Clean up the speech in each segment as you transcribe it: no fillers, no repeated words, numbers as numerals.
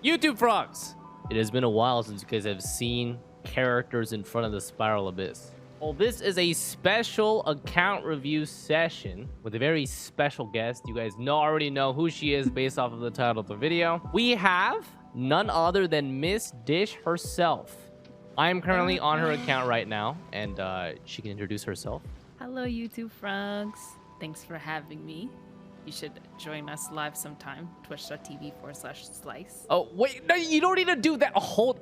YouTube frogs! It has been a while since you guys have seen characters in front of the Spiral Abyss. Well, this is a special account review session with a very special guest. You guys already know who she is based off of the title of the video. We have none other than Miss Dish herself. I am currently on her account right now, and she can introduce herself. Hello, YouTube frogs. Thanks for having me. You should join us live sometime. Twitch.tv/Xlice. Oh, wait, no, you don't need to do that. Hold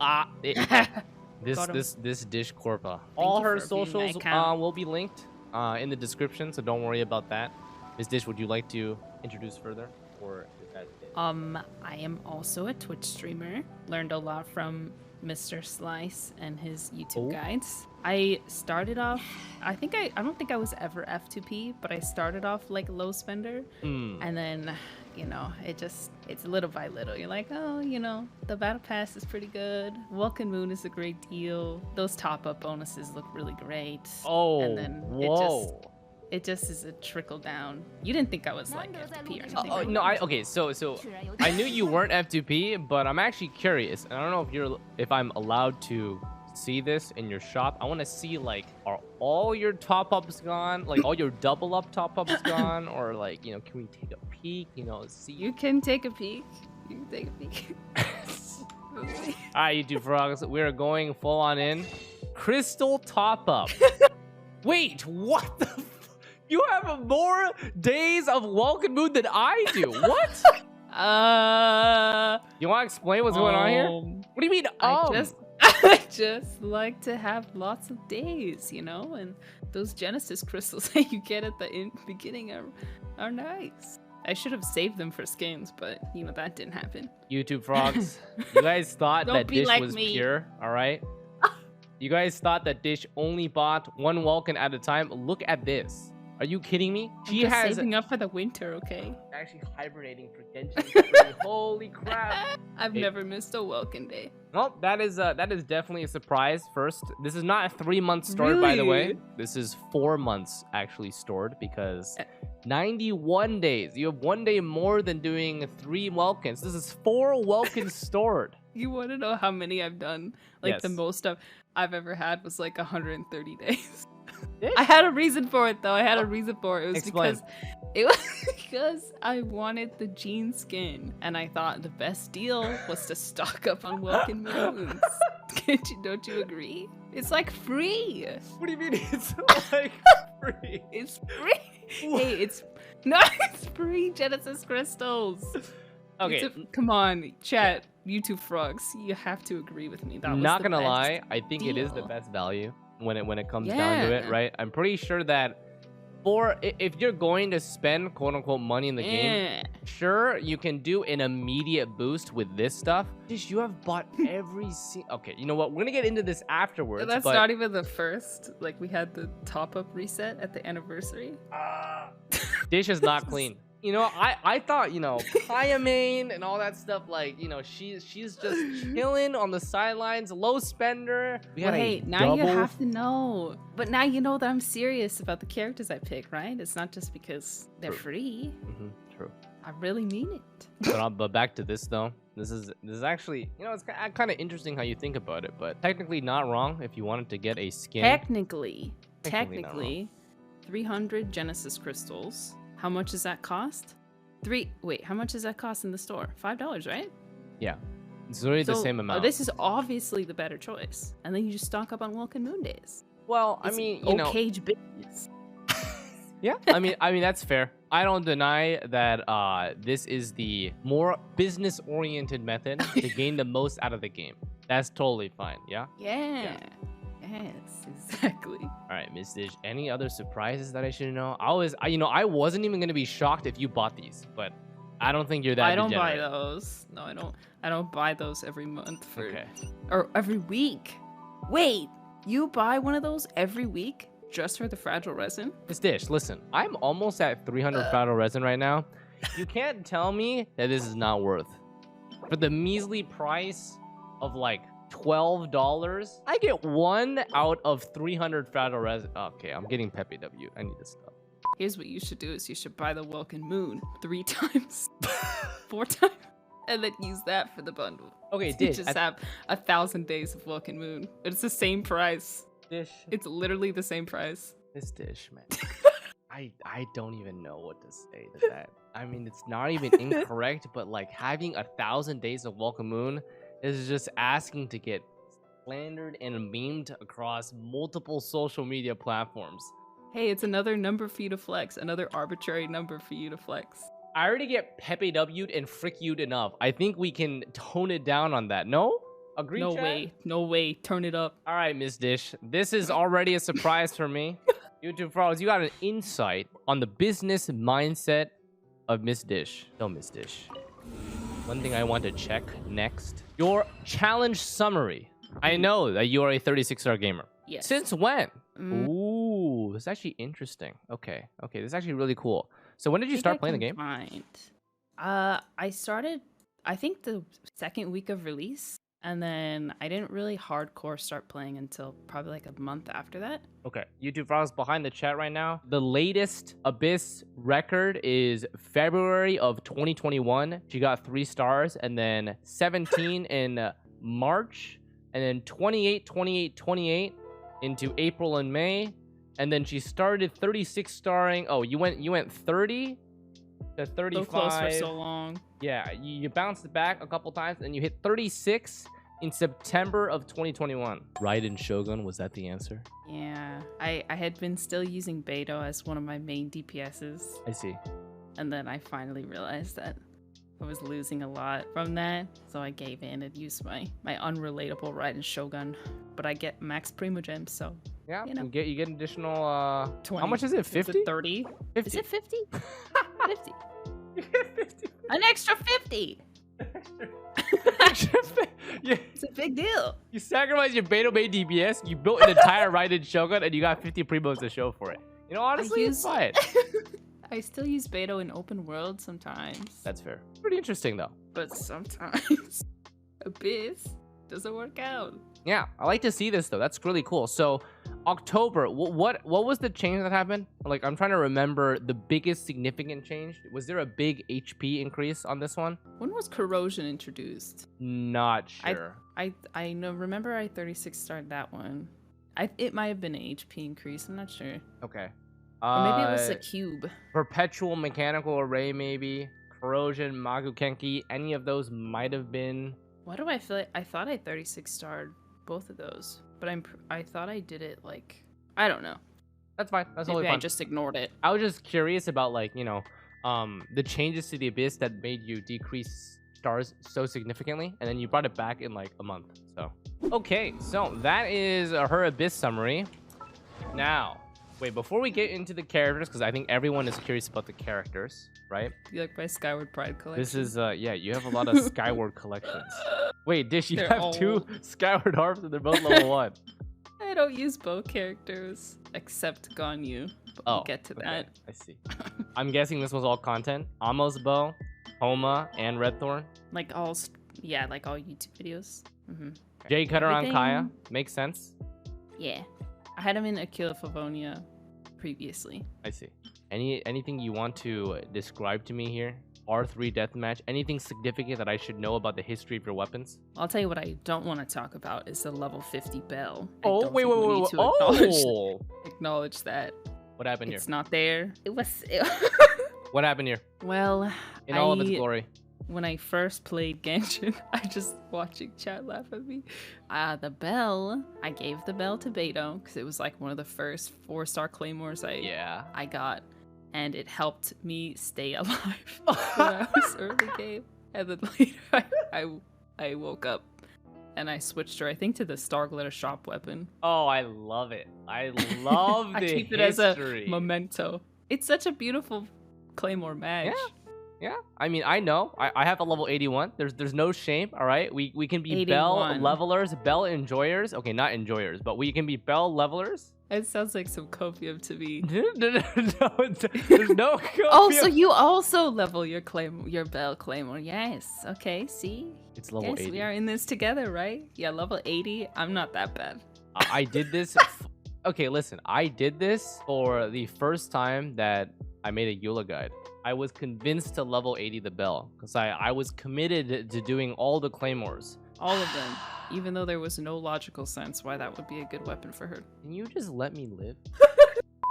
This Dish Corpa. All her socials will be linked in the description, so don't worry about that. Miss Dish, would you like to introduce further, or is that it? I am also a Twitch streamer. Learned a lot from Mr. Xlice and his YouTube guides. I started off, I don't think I was ever F2P, but I started off like low spender, and then, you know, it's little by little. You're like, oh, you know, the battle pass is pretty good. Welcome Moon is a great deal. Those top-up bonuses look really great. Oh, and then whoa. It just is a trickle down. You didn't think I was like F2P or anything? Oh, no, okay, so I knew you weren't F2P, but I'm actually curious. And I don't know if I'm allowed to see this in your shop. I want to see, like, are all your top-ups gone? Like, all your double-up top-ups gone? Or, like, you know, can we take a peek? You know, see? You can take a peek. You can take a peek. Alright, YouTube frogs, we are going full on in. Crystal top-up. Wait, what the You have more days of Welcome Moon than I do. What? You want to explain what's going on here? What do you mean? I just like to have lots of days, you know, and those Genesis crystals that you get at the beginning are nice. I should have saved them for skins, but you know that didn't happen. YouTube frogs, you guys thought that Dish like was me. pure, all right? You guys thought that Dish only bought one Welkin at a time. Look at this. Are you kidding me? She has saving up for the winter, okay? Actually hibernating for Genshin. Holy crap! I've never missed a Welkin day. Well, that is definitely a surprise. First, this is not a 3-month stored, by the way. This is 4 months actually stored because 91 days. You have 1 day more than doing 3 Welkins. This is 4 Welkins stored. You want to know how many I've done? Like yes. The most I've ever had was like 130 days. I had a reason for it though. It was because I wanted the Jean skin, and I thought the best deal was to stock up on Welkin Moons. Don't you agree? It's like free. What do you mean it's like free? It's free. Hey, it's free Genesis crystals. Okay, come on, chat. YouTube frogs, you have to agree with me. That was not gonna lie, I think it is the best value when it comes down to it, right? I'm pretty sure that if you're going to spend quote unquote money in the game, sure you can do an immediate boost with this stuff. You have bought every okay, you know what? We're gonna get into this afterwards. That's not even the first. Like, we had the top-up reset at the anniversary. Dish is not clean. You know, I thought, you know, Kaya main and all that stuff, like, you know, she's just chilling on the sidelines, low spender. Hey, now you have to know. But now you know that I'm serious about the characters I pick, right? It's not just because they're free. True. I really mean it. But back to this though. This is actually, you know, it's kind of interesting how you think about it, but technically not wrong if you wanted to get a skin. Technically 300 Genesis crystals. How much does that cost? How much does that cost in the store? $5, right? Yeah. It's really the same amount. This is obviously the better choice. And then you just stock up on Welkin Moon days. Well, I mean, you know, cage business. Yeah, I mean that's fair. I don't deny that this is the more business-oriented method to gain the most out of the game. That's totally fine. Yeah. Yeah. Yes, exactly. All right, Miss Dish, any other surprises that I should know? I wasn't even gonna be shocked if you bought these, but I don't think you're that. I don't buy those. No, I don't buy those every month or every week. Wait, you buy one of those every week just for the fragile resin? Miss Dish, listen, I'm almost at 300 fragile resin right now. You can't tell me that this is not worth for the measly price of like $12. I get 1 out of 300 fragile resin. Okay, I'm getting Pepe W. I need this stuff. Here's what you should do: is you should buy the Welkin Moon 3 times, 4 times, and then use that for the bundle. Okay, So you Dish. just have 1,000 days of Welkin Moon. It's the same price. Dish. It's literally the same price. This Dish, man. I don't even know what to say to that. I mean, it's not even incorrect, but like having 1,000 days of Welcome Moon is just asking to get slandered and memed across multiple social media platforms. Hey, it's another number for you to flex. Another arbitrary number for you to flex. I already get Pepe W'd and Frick You'd enough. I think we can tone it down on that. No? Agree, No chat? way. No way. Turn it up. All right, Miss Dish. This is already a surprise for me. YouTube Frogs, you got an insight on the business mindset of Miss Dish. No, Miss Dish. One thing I want to check next. Your challenge summary. I know that you are a 36-star gamer. Yes. Since when? Mm. Ooh, this is actually interesting. Okay, this is actually really cool. So when did you start playing the game? I started, I think, the second week of release. And then I didn't really hardcore start playing until probably like a month after that. Okay, YouTube Frogs behind the chat right now. The latest Abyss record is February of 2021. She got 3 stars, and then 17 in March, and then 28, 28, 28 into April and May, and then she started 36 starring. Oh, you went 30 to 35. So close for so long. Yeah, you bounced back a couple times, and you hit 36 in September of 2021. Raiden Shogun, was that the answer? Yeah, I had been still using Beto as one of my main DPSs. I see. And then I finally realized that I was losing a lot from that, so I gave in and used my unrelatable Raiden Shogun. But I get max Primogems, so yeah, you know. you get additional 20. How much is it? 50? Is it 30? 50. Is it 50? 50. You get 50. An extra 50. Yeah, It's a big deal. you sacrificed your Beto Bay DPS, you built an entire Raiden Shogun, and you got 50 primos to show for it. You know, honestly, it's fine. I still use Beto in open world sometimes. That's fair. Pretty interesting, though. But sometimes Abyss doesn't work out. Yeah, I like to see this, though. That's really cool. So, October, what was the change that happened? Like, I'm trying to remember the biggest significant change. Was there a big HP increase on this one? When was Corrosion introduced? Not sure. I know. Remember, I 36 started that one. It might have been an HP increase. I'm not sure. Okay. Or maybe it was a cube. Perpetual Mechanical Array, maybe. Corrosion, Magu Kenki. Any of those might have been. Why do I feel like I thought I 36 starred both of those, but I thought I did it like, I don't know. That's fine. That's Maybe totally fine. I just ignored it. I was just curious about, like, you know, the changes to the Abyss that made you decrease stars so significantly, and then you brought it back in like a month. So okay, so that is her Abyss summary. Now wait, before we get into the characters, because I think everyone is curious about the characters, right? You like my Skyward Pride collection? This is yeah, you have a lot of Skyward collections. Wait, Dish, you They're have all- 2 Skyward Harps and they're both level 1. I don't use both characters except Ganyu. But we'll get to that. I see. I'm guessing this was all content. Amos bow, Homa, and Redthorn. Like all, yeah, like all YouTube videos. Jay Cutter on Everything- Kaya. Makes sense. Yeah, I had him in Aquila Favonia previously. I see. Anything you want to describe to me here? R3 deathmatch. Anything significant that I should know about the history of your weapons? I'll tell you what I don't want to talk about is the level 50 bell. Oh, wait. Acknowledge that. What happened It's not there. It was. What happened here? Well, In all of its glory. When I first played Genshin, I just watching chat laugh at me. The bell, I gave the bell to Beto because it was like one of the first 4-star claymores I got, and it helped me stay alive when I was early game. And then later, I woke up and I switched her, I think, to the Star Glitter shop weapon. Oh, I love it. I love the I keep it history. as a memento. It's such a beautiful claymore match. Yeah, I mean, I know. I have a level 81. There's no shame, all right? We can be 81. bell levelers, bell enjoyers. Okay, not enjoyers, but we can be bell levelers. It sounds like some copium to me. No, there's no copium. Oh, so you also level your bell claymore. Yes. Okay, see? It's level 80. We are in this together, right? Yeah, level 80. I'm not that bad. I did this Okay, listen, I did this for the first time that I made a Eula guide. I was convinced to level 80 the bell because I was committed to doing all the claymores. All of them, even though there was no logical sense why that would be a good weapon for her. Can you just let me live?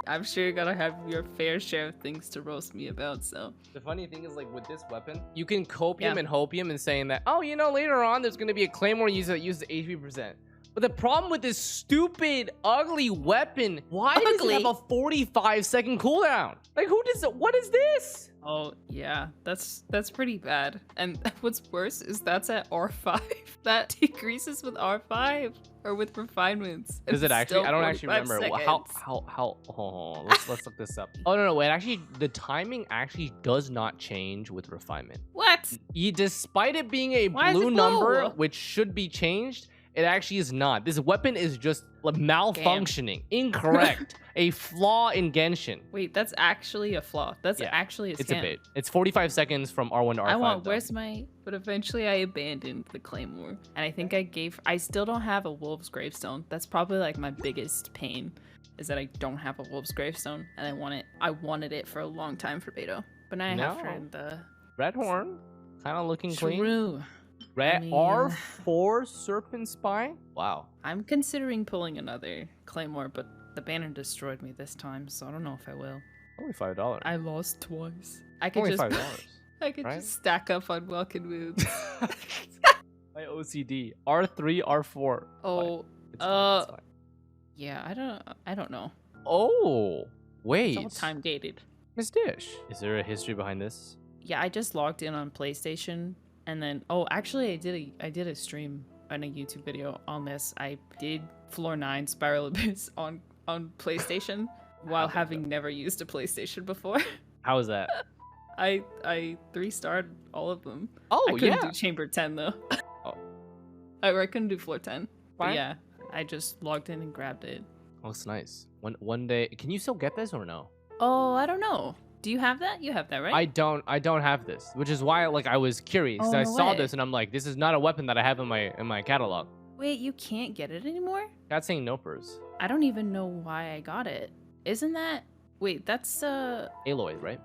I'm sure you're gonna have your fair share of things to roast me about, so. The funny thing is, like, with this weapon, you can copium Yeah. and hopium and saying that, oh, you know, later on, there's going to be a claymore user that uses HP%. But the problem with this stupid, ugly weapon, why does it have a 45-second cooldown? Like, who does it? What is this? Oh, yeah, that's pretty bad. And what's worse is that's at R5. That decreases with R5 or with refinements. Does it It's actually? still I don't actually 45 remember. seconds. Hold on. Let's look this up. Oh, no, wait. Actually, the timing actually does not change with refinement. What? Despite it being a Why is it blue blue? number, which should be changed, it actually is not. This weapon is just like, malfunctioning, incorrect, a flaw in Genshin. Wait, that's actually a flaw. That's Yeah, actually a scam. It's a bit. It's 45 seconds from R1 to R5. I want, though. where's my, but eventually I abandoned the Claymore. And I think I still don't have a Wolf's Gravestone. That's probably like my biggest pain, is that I don't have a Wolf's Gravestone. And I wanted it for a long time for Beto. But now I have her in the Red Horn, kind of looking clean. True. Red I mean- R4 Serpent Spine. Wow. I'm considering pulling another Claymore, but the banner destroyed me this time, so I don't know if I will. Only $5. I lost twice. I could Only just $5. I could right? just stack up unwelcome moves. My OCD. R3, R4. Oh, It's fine, it's fine. yeah, I don't know. Oh, wait. It's all time dated. Miss Dish. Is there a history behind this? Yeah, I just logged in on PlayStation, and then actually I did a stream and a YouTube video on this. I did Floor 9 Spiral Abyss on PlayStation while having never used a PlayStation before. How is that? I 3-starred all of them. Oh, I couldn't yeah. do Chamber 10 though. Oh. I couldn't do Floor 10. But Fine. yeah, I just logged in and grabbed it. Looks nice. One day, can you still get this or no? Oh, I don't know. Do you have that? You have that, right? I don't have this, which is why like I was curious. Oh, I no saw way. this and I'm like, this is not a weapon that I have in my catalog. Wait, you can't get it anymore? That's saying nopers. I don't even know why I got it. Isn't that... Wait, that's Aloy, right?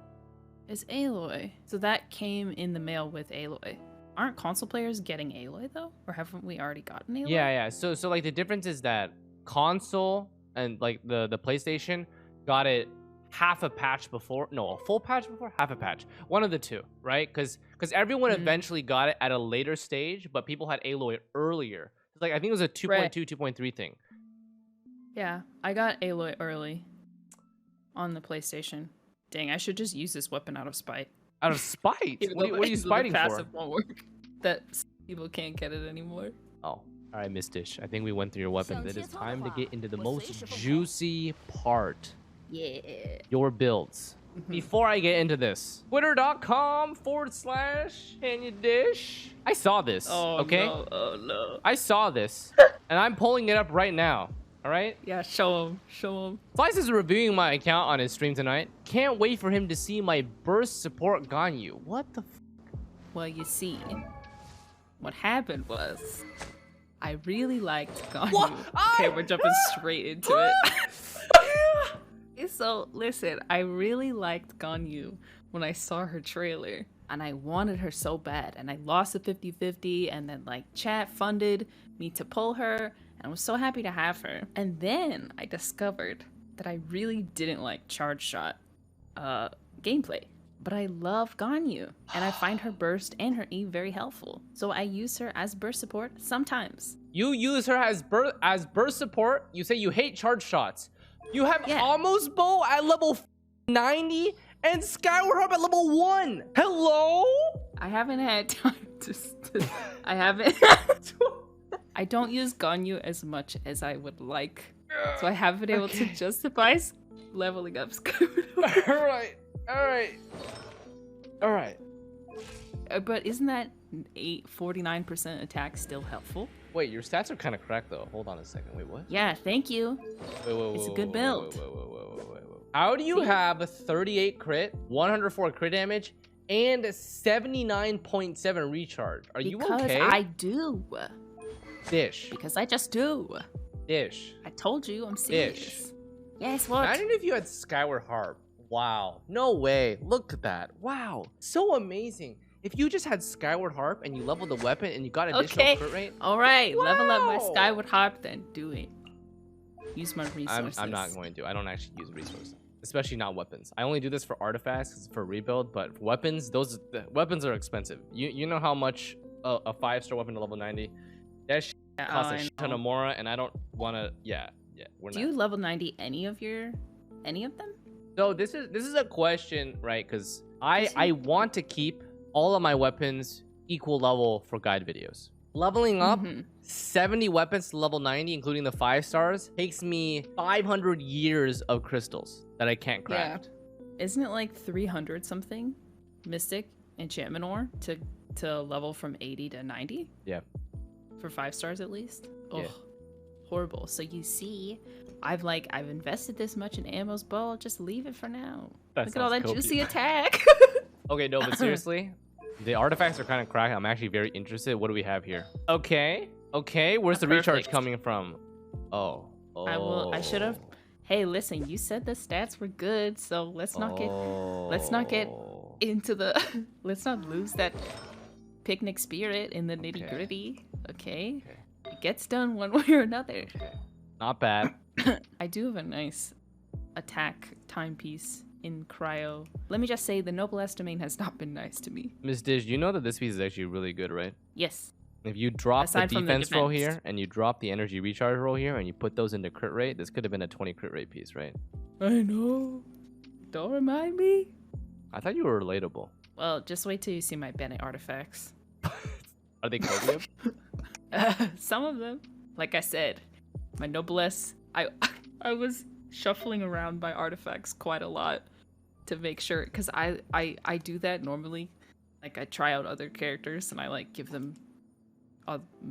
It's Aloy. So that came in the mail with Aloy. Aren't console players getting Aloy though? Or haven't we already gotten Aloy? Yeah. So like the difference is that console and like the PlayStation got it half a patch before, no, a full patch before, half a patch, one of the two, right? Because everyone eventually got it at a later stage, but people had Aloy earlier. It's like I think it was a 2.2, Right. 2.3 thing. Yeah, I got Aloy early on the PlayStation. Dang, I should just use this weapon out of spite. Out of spite. Even What though are you the spiting for? passive won't work. That people can't get it anymore. Oh, all right, Miss Dish. I think we went through your weapons. It is time to get into the 我 most 随时奉还。 juicy part. Yeah. Your builds. Before I get into this, twitter.com/CanYouDish. I saw this. Oh, okay. no. Oh, no. I saw this, and I'm pulling it up right now. All right. Yeah, show him. Show him. Xlice is reviewing my account on his stream tonight. Can't wait for him to see my burst support Ganyu. What the? Well, you see, what happened was, I really liked Ganyu. What? Okay, we're jumping straight into it. So, listen, I really liked Ganyu when I saw her trailer, and I wanted her so bad, and I lost a 50-50, and then, like, chat funded me to pull her, and I was so happy to have her. And then I discovered that I really didn't like Charge Shot gameplay. But I love Ganyu, and I find her burst and her E very helpful. So I use her as burst support sometimes. You use her as burst support. You say you hate charge shots. You have almost bow at level 90 and Skyward Harp at level 1. Hello? I haven't had time to I haven't. I don't use Ganyu as much as I would like. So I haven't been able to justify leveling up Skyward Harp. All right. But isn't that 49% attack still helpful? Wait, your stats are kind of cracked though. Hold on a second. Wait, what? Yeah, thank you. Wait, It's a good build. Wait. How do you have a 38 crit, 104 crit damage, and a 79.7 recharge? Are you okay? Because I do. Dish. Because I just do. Dish. I told you, I'm serious. Yes, what? Imagine if you had Skyward Harp. Wow. No way. Look at that. Wow. So amazing. If you just had Skyward Harp and you leveled the weapon and you got additional crit rate. All right. Wow. Level up my Skyward Harp, then do it. Use my resources. I'm not going to. I don't actually use resources. Especially not weapons. I only do this for artifacts, for rebuild, but for weapons, the weapons are expensive. You know how much a 5-star weapon to level 90? That shit costs a shit ton of Mora, and I don't want to. Yeah, we're not. Do you level 90 any of them? So this is a question, right? Because I want to keep all of my weapons equal level for guide videos. Leveling up 70 weapons to level 90, including the 5 stars, takes me 500 years of crystals that I can't craft. Yeah. Isn't it like 300 something mystic enchantment ore to level from 80 to 90? Yeah. For 5 stars at least? Oh, yeah. Horrible. So you see, I've invested this much in Ammo's bow. I'll just leave it for now. Look at all that juicy attack. Okay, no, but seriously, the artifacts are kind of cracked. I'm actually very interested. What do we have here? Okay. Where's the recharge coming from? Oh. I should have. Hey, listen, you said the stats were good, so let's not get into the let's not lose that picnic spirit in the nitty-gritty. Okay? It gets done one way or another. Okay. Not bad. I do have a nice attack timepiece in cryo. Let me just say the Noblesse domain has not been nice to me. Miss Dish, you know that this piece is actually really good, right? Yes. If you drop the defense roll here and you drop the energy recharge roll here and you put those into crit rate, this could have been a 20 crit rate piece, right? I know. Don't remind me. I thought you were relatable. Well, just wait till you see my Bennett artifacts. Are they Cobium? Some of them. Like I said, my Noblesse, I was shuffling around my artifacts quite a lot to make sure, because I do that normally. Like I try out other characters and I like give them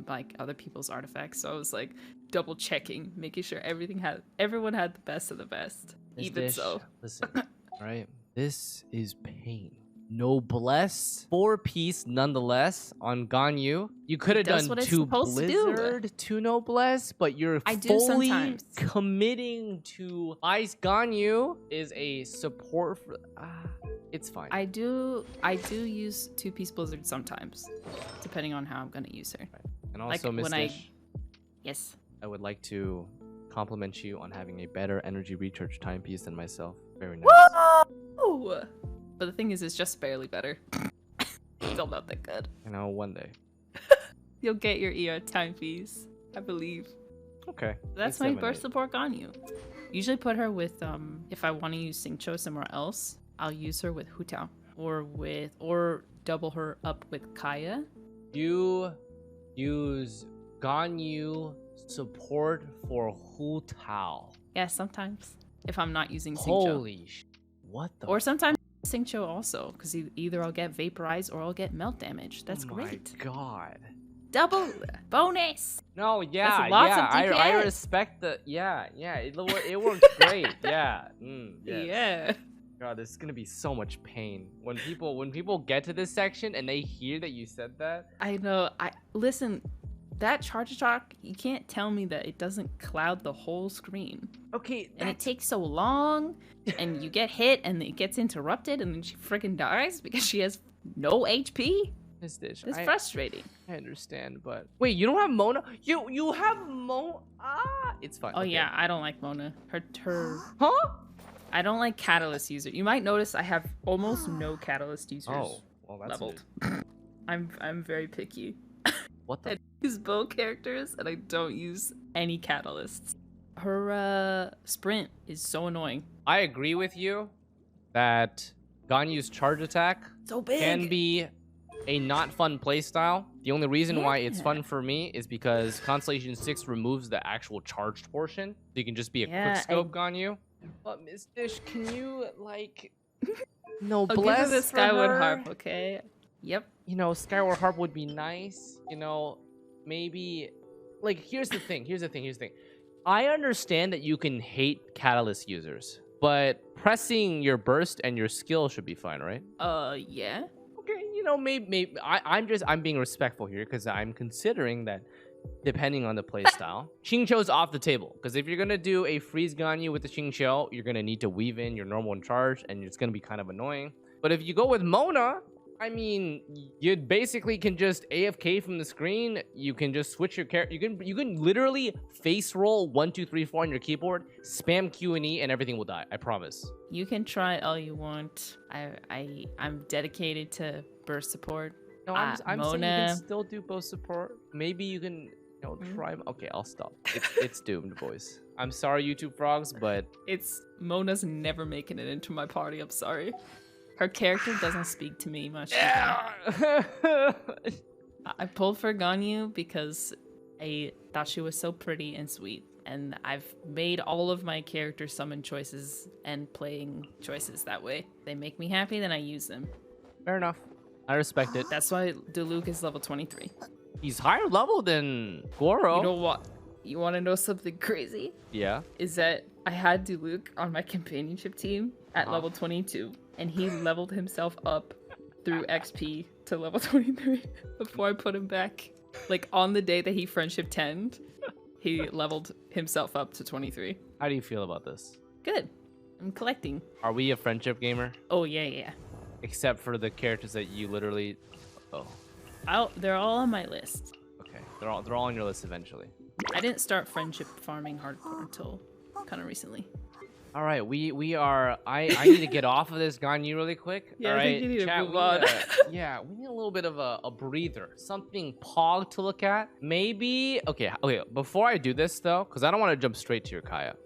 like other people's artifacts. So I was like double checking, making sure everyone had the best of the best. This Even dish, so. Listen, right? This is pain. Noblesse, 4-piece nonetheless on Ganyu. You could have done 2 Blizzard, 2 Noblesse, but you're fully committing to Ice. Ganyu is a support for. It's fine. I do use 2-piece Blizzard sometimes, depending on how I'm gonna use her. Right. And also, like, Miss Dish, yes, I would like to compliment you on having a better energy recharge timepiece than myself. Very nice. Woo! But the thing is, it's just barely better. Still not that good. You know, one day. You'll get your ER timepiece, I believe. Okay. That's my burst support on you. Usually put her with, if I want to use Xingqiu somewhere else, I'll use her with Hu Tao. Or double her up with Kaya. You use Ganyu support for Hu Tao. Yeah, sometimes. If I'm not using Xingqiu. Holy sh! What the? Or sometimes Xingqiu also, because either I'll get vaporize or I'll get melt damage. That's great. Oh my god. Double bonus. No, yeah, I respect the it works great. Yeah. Yes. Yeah. God, this is gonna be so much pain when people get to this section and they hear that you said that. I know. Listen. That charge shock, you can't tell me that it doesn't cloud the whole screen. Okay. And it takes so long, and you get hit, and it gets interrupted, and then she freaking dies because she has no HP? It's frustrating. I understand, but... Wait, you don't have Mona? You have Mona? It's fine. Oh, okay. Yeah, I don't like Mona. Her... Huh? I don't like Catalyst user. You might notice I have almost no Catalyst users well, that's leveled. I'm very picky. What the? I use bow characters and I don't use any catalysts. Her sprint is so annoying. I agree with you that Ganyu's charge attack can be a not fun playstyle. The only reason why it's fun for me is because Constellation 6 removes the actual charged portion. So you can just be a quick scope Ganyu. But Miss Dish, can you like Noblesse I'll give her the Skyward Harp, okay? Yep. You know, Skyward Harp would be nice. You know, maybe like here's the thing. I understand that you can hate Catalyst users, but pressing your burst and your skill should be fine, right? Yeah. Okay, you know, maybe I'm being respectful here because I'm considering that depending on the playstyle. Xingqiu's off the table, because if you're going to do a freeze Ganyu with the Xingqiu, you're going to need to weave in your normal in charge, and it's going to be kind of annoying. But if you go with Mona, I mean, you basically can just AFK from the screen. You can just switch your character. You can literally face roll 1, 2, 3, 4 on your keyboard, spam Q and E, and everything will die. I promise. You can try all you want. I'm dedicated to burst support. No, I'm saying you Mona. can still do both support. Maybe you can, try. Okay, I'll stop. It's doomed, boys. I'm sorry, YouTube frogs, but Mona's never making it into my party. I'm sorry. Her character doesn't speak to me much. I pulled for Ganyu because I thought she was so pretty and sweet. And I've made all of my character summon choices and playing choices that way. They make me happy, then I use them. Fair enough. I respect it. That's why Diluc is level 23. He's higher level than Goro. You know what? You want to know something crazy? Yeah. Is that I had Diluc on my companionship team at level 22. And he leveled himself up through XP to level 23 before I put him back. Like, on the day that he friendship 10'd, he leveled himself up to 23. How do you feel about this? Good. I'm collecting. Are we a friendship gamer? Oh, yeah. Except for the characters that you literally... Oh. They're all on my list. Okay. They're all on your list eventually. I didn't start friendship farming hardcore until kind of recently. All right, we are. I need to get off of this Ganyu really quick. Yeah, all right, I think you need chat, to move on. We need a little bit of a breather, something Pog to look at. Maybe. Okay. Before I do this though, because I don't want to jump straight to your Kaya.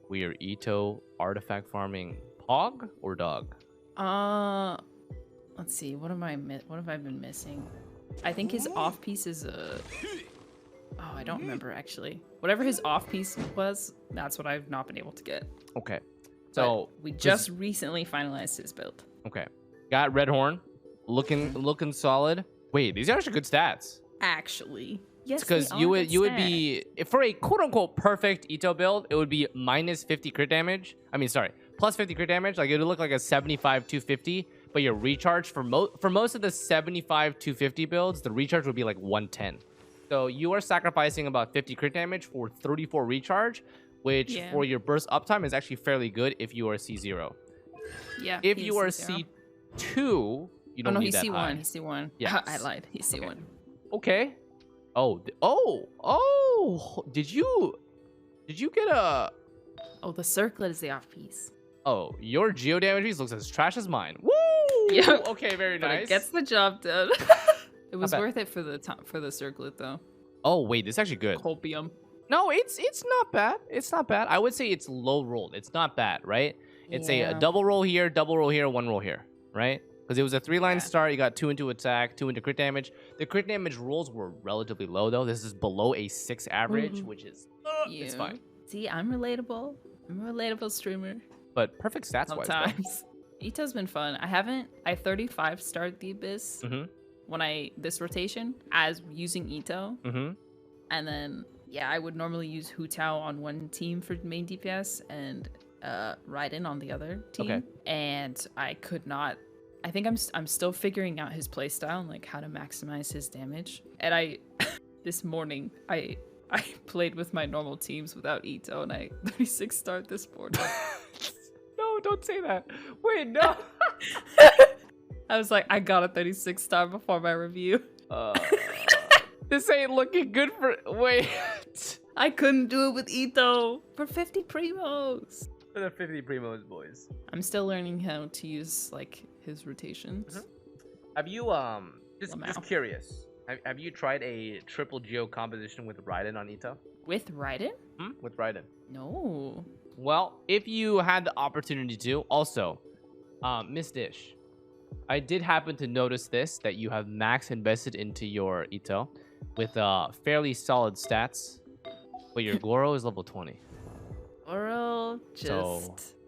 We are Ito artifact farming Pog or dog. Let's see. What have I been missing? I think his off piece is a. Oh, I don't remember actually. Whatever his off piece was, that's what I've not been able to get. Okay. So but we just recently finalized his build. Okay. Got Red Horn. Looking solid. Wait, these are actually good stats. Actually. Yes. Because you would be for a quote unquote perfect Ito build, it would be minus 50 crit damage. I mean, sorry, plus 50 crit damage. Like it would look like a 75 250, but your recharge for most of the 75 250 builds, the recharge would be like 110. So you are sacrificing about 50 crit damage for 34 recharge, which for your burst uptime is actually fairly good if you are C0. Yeah. If you are C2, you don't need that high. He's C1. Yes. I lied. He's C1. Okay. Oh. Did you get a... Oh, the circlet is the off piece. Oh, your geo damage piece looks as trash as mine. Woo! Yeah. Okay, very nice. But it gets the job done. It was worth it for the circlet though. Oh wait, this is actually good. Copium. No, it's not bad. It's not bad. I would say it's low rolled. It's not bad, right? It's a double roll here, 1 roll here, right? Because it was a 3-line start. You got 2 into attack, 2 into crit damage. The crit damage rolls were relatively low though. This is below a 6 average, which is it's fine. See, I'm relatable. I'm a relatable streamer. But perfect stats wise. Sometimes. Ito's been fun. I 35 started the Abyss. When this rotation as using Ito, and then I would normally use Hu Tao on one team for main DPS and Raiden on the other team, and I could not. I think I'm still figuring out his playstyle and like how to maximize his damage. And this morning I played with my normal teams without Ito, and I 36 starred this morning. No, don't say that. Wait, no. I was like, I got a 36 star before my review. This ain't looking good for... Wait. I couldn't do it with Ito for 50 primos. For the 50 primos, boys. I'm still learning how to use like his rotations. Have you just curious? Have you tried a triple geo composition with Raiden on Ito? With Raiden? With Raiden. No. Well, if you had the opportunity to, also, Miss Dish, I did happen to notice that you have max invested into your Ito with fairly solid stats, but your Goro is level 20. Goro,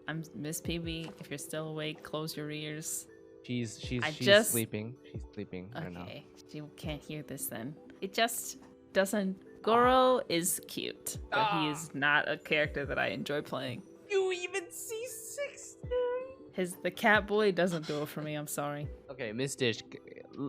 I'm Miss PB. If you're still awake, close your ears. She's sleeping. She's sleeping right now. Okay, she can't hear this then. It just doesn't. Goro is cute, but he is not a character that I enjoy playing. You even C6 him? The cat boy doesn't do it for me. I'm sorry. Okay, Miss Dish,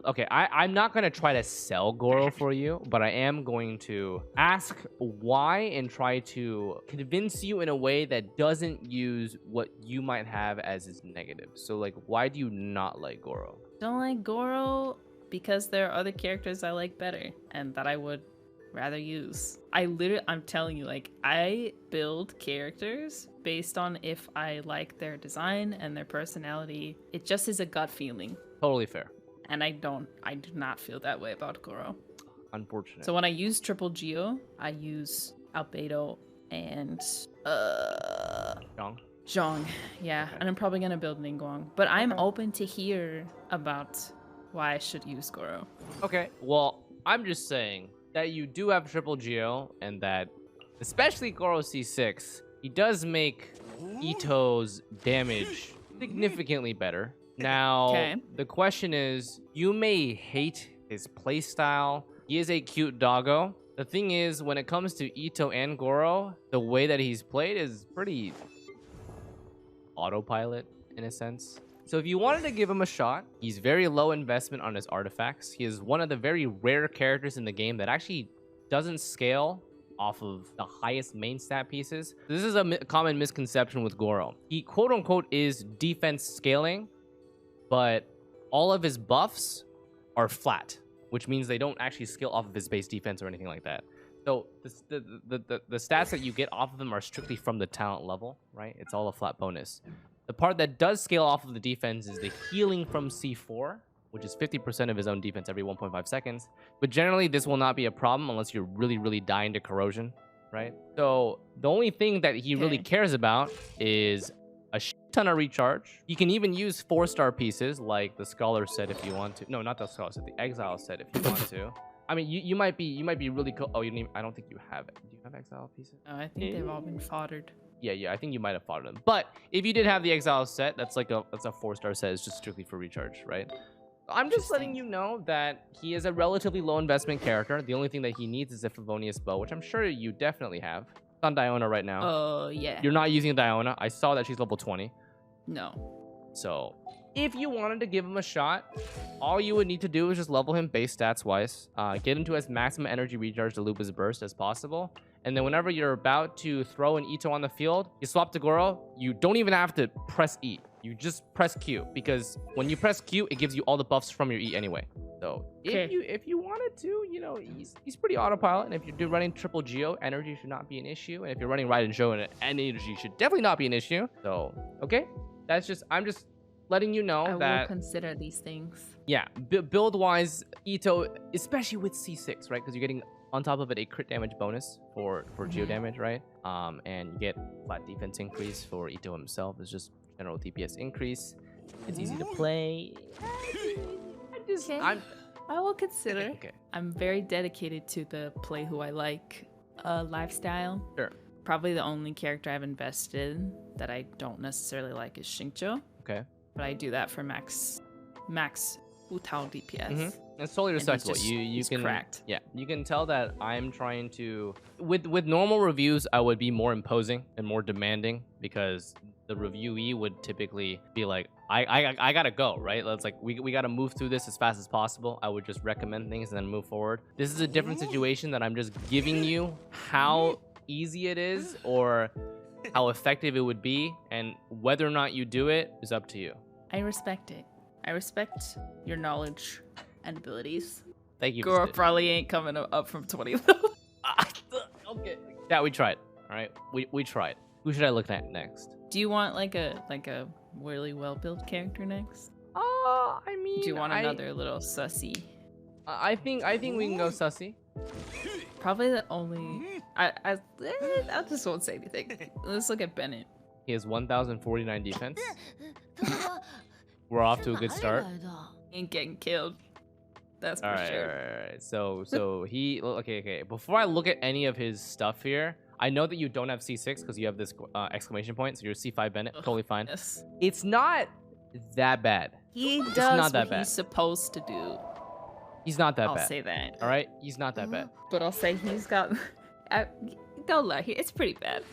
okay, I'm not gonna try to sell Goro for you, but I am going to ask why and try to convince you in a way that doesn't use what you might have as his negative. So like, why do you not like Goro? Don't like Goro because there are other characters I like better and that I would rather use. I'm telling you, like, I build characters based on if I like their design and their personality. It just is a gut feeling. Totally fair. And I do not feel that way about Goro. Unfortunate. So when I use Triple Geo, I use Albedo and Zhong. Yeah, Okay. and I'm probably gonna build Ningguang. But I'm open to hear about why I should use Goro. Okay, well, I'm just saying that you do have Triple Geo, and that, especially Goro C6, he does make Ito's damage significantly better. Now, Okay. the question is, you may hate his playstyle. He is a cute doggo. The thing is, when it comes to Ito and Goro, the way that he's played is pretty autopilot in a sense. So if you wanted to give him a shot, he's very low investment on his artifacts. He is one of the very rare characters in the game that actually doesn't scale off of the highest main stat pieces. This is a common misconception with Goro. He quote unquote is defense scaling, but all of his buffs are flat, which means they don't actually scale off of his base defense or anything like that. So the stats that you get off of them are strictly from the talent level, right? It's all a flat bonus. The part that does scale off of the defense is the healing from C4, which is 50% of his own defense every 1.5 seconds. But generally, this will not be a problem unless you're really, really dying to corrosion, right? So the only thing that he really cares about is a ton of recharge. You can even use 4-star pieces like the Scholar set if you want to. No, not the Scholar set, the Exile set if you want to. I mean, you might be really cool. Oh, you didn't even, I don't think you have it. Do you have Exile pieces? No, I think they've all been foddered. Yeah, I think you might have fought them. But if you did have the Exile set, that's a 4-star set. It's just strictly for recharge, right? I'm just letting you know that he is a relatively low investment character. The only thing that he needs is a Favonius bow, which I'm sure you definitely have. It's on Diona right now. Oh, yeah. You're not using Diona. I saw that she's level 20. No. So if you wanted to give him a shot, all you would need to do is just level him base stats wise. Get him to as maximum energy recharge to loop his burst as possible. And then whenever you're about to throw an Ito on the field, you swap to Goro. You don't even have to press E. You just press Q, because when you press Q, it gives you all the buffs from your E anyway. So if you wanted to, you know, he's pretty autopilot. And if you're running Triple Geo, energy should not be an issue. And if you're running Ride and Show, energy should definitely not be an issue. So okay, I'm just letting you know I that will consider these things. Yeah, build wise, Ito, especially with C6, right? Because you're getting on top of it a crit damage bonus for geo damage, right? And you get flat defense increase for Ito himself. It's just general DPS increase. It's easy to play. I will consider. Okay. I'm very dedicated to the play who I like lifestyle. Sure. Probably the only character I've invested in that I don't necessarily like is Xingqiu. Okay. But I do that for max Wutao DPS. It's totally respectable. He's You can cracked. Yeah, you can tell that I'm trying to with normal reviews I would be more imposing and more demanding, because the reviewee would typically be like, I gotta go, right? It's like we gotta move through this as fast as possible. I would just recommend things and then move forward. This is a different situation that I'm just giving you how easy it is or how effective it would be, and whether or not you do it is up to you. I respect it. I respect your knowledge and abilities. Thank you. Goro probably ain't coming up from 20 level. Okay. Yeah, we tried. All right, we tried. Who should I look at next? Do you want like a really well built character next? I mean, Do you want another little sussy? I think we can go sussy. Probably the only. I just won't say anything. Let's look at Bennett. He has 1,049 defense. We're off to a good start. He ain't getting killed. That's for sure. All right. So he okay. Before I look at any of his stuff here, I know that you don't have C6 because you have this exclamation point. So you're C5 Bennett, totally fine. Yes. It's not that bad. He not does that what bad. he's supposed to do. He's not that I'll bad. say that. All right, he's not that bad. But I'll say he's got. Don't lie. It's pretty bad.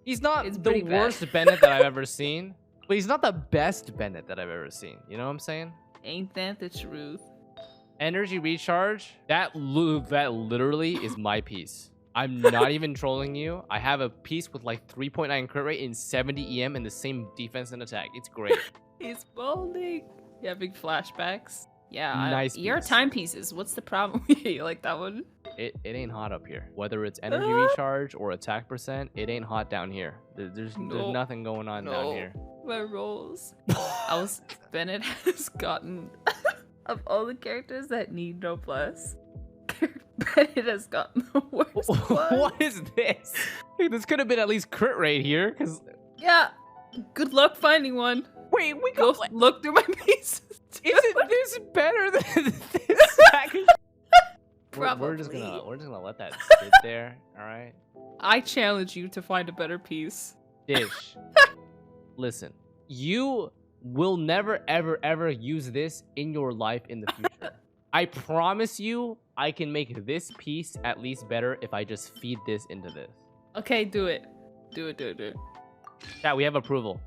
He's not It's the pretty bad. worst Bennett that I've ever seen, but he's not the best Bennett that I've ever seen. You know what I'm saying? Ain't that the truth? Energy recharge. That literally is my piece. I'm not even trolling you. I have a piece with like 3.9 crit rate in 70 EM and the same defense and attack. It's great. He's balding. Yeah, big flashbacks. Yeah, Nice your piece. timepieces. What's the problem? You like that one? It ain't hot up here. Whether it's energy recharge or attack percent, it ain't hot down here. There's nothing going on down here. My rolls. Bennett has gotten of all the characters that need noblesse. Bennett has gotten the worst one. What is this? Hey, this could have been at least crit rate here, cause yeah. Good luck finding one. wait, we Go got look through my pieces. Isn't this better than this package? Probably. We're just gonna let that sit there. All right. I challenge you to find a better piece. Dish. Listen, you will never ever use this in your life in the future. I promise you, I can make this piece at least better if I just feed this into this. Okay, do it. Do it. Chat, we have approval.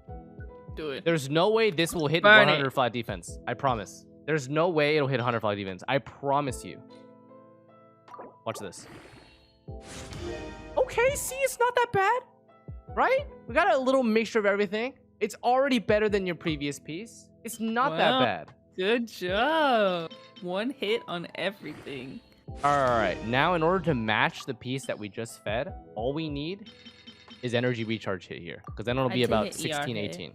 Do it. There's no way this will hit Burn 100 flat defense. I promise. There's no way it'll hit 100 flat defense. I promise you. Watch this. Okay, see, it's not that bad. Right? We got a little mixture of everything. It's already better than your previous piece. It's not that bad. Good job. One hit on everything. Alright, now in order to match the piece that we just fed, all we need is energy recharge hit here. Because then it'll be about 16, 18.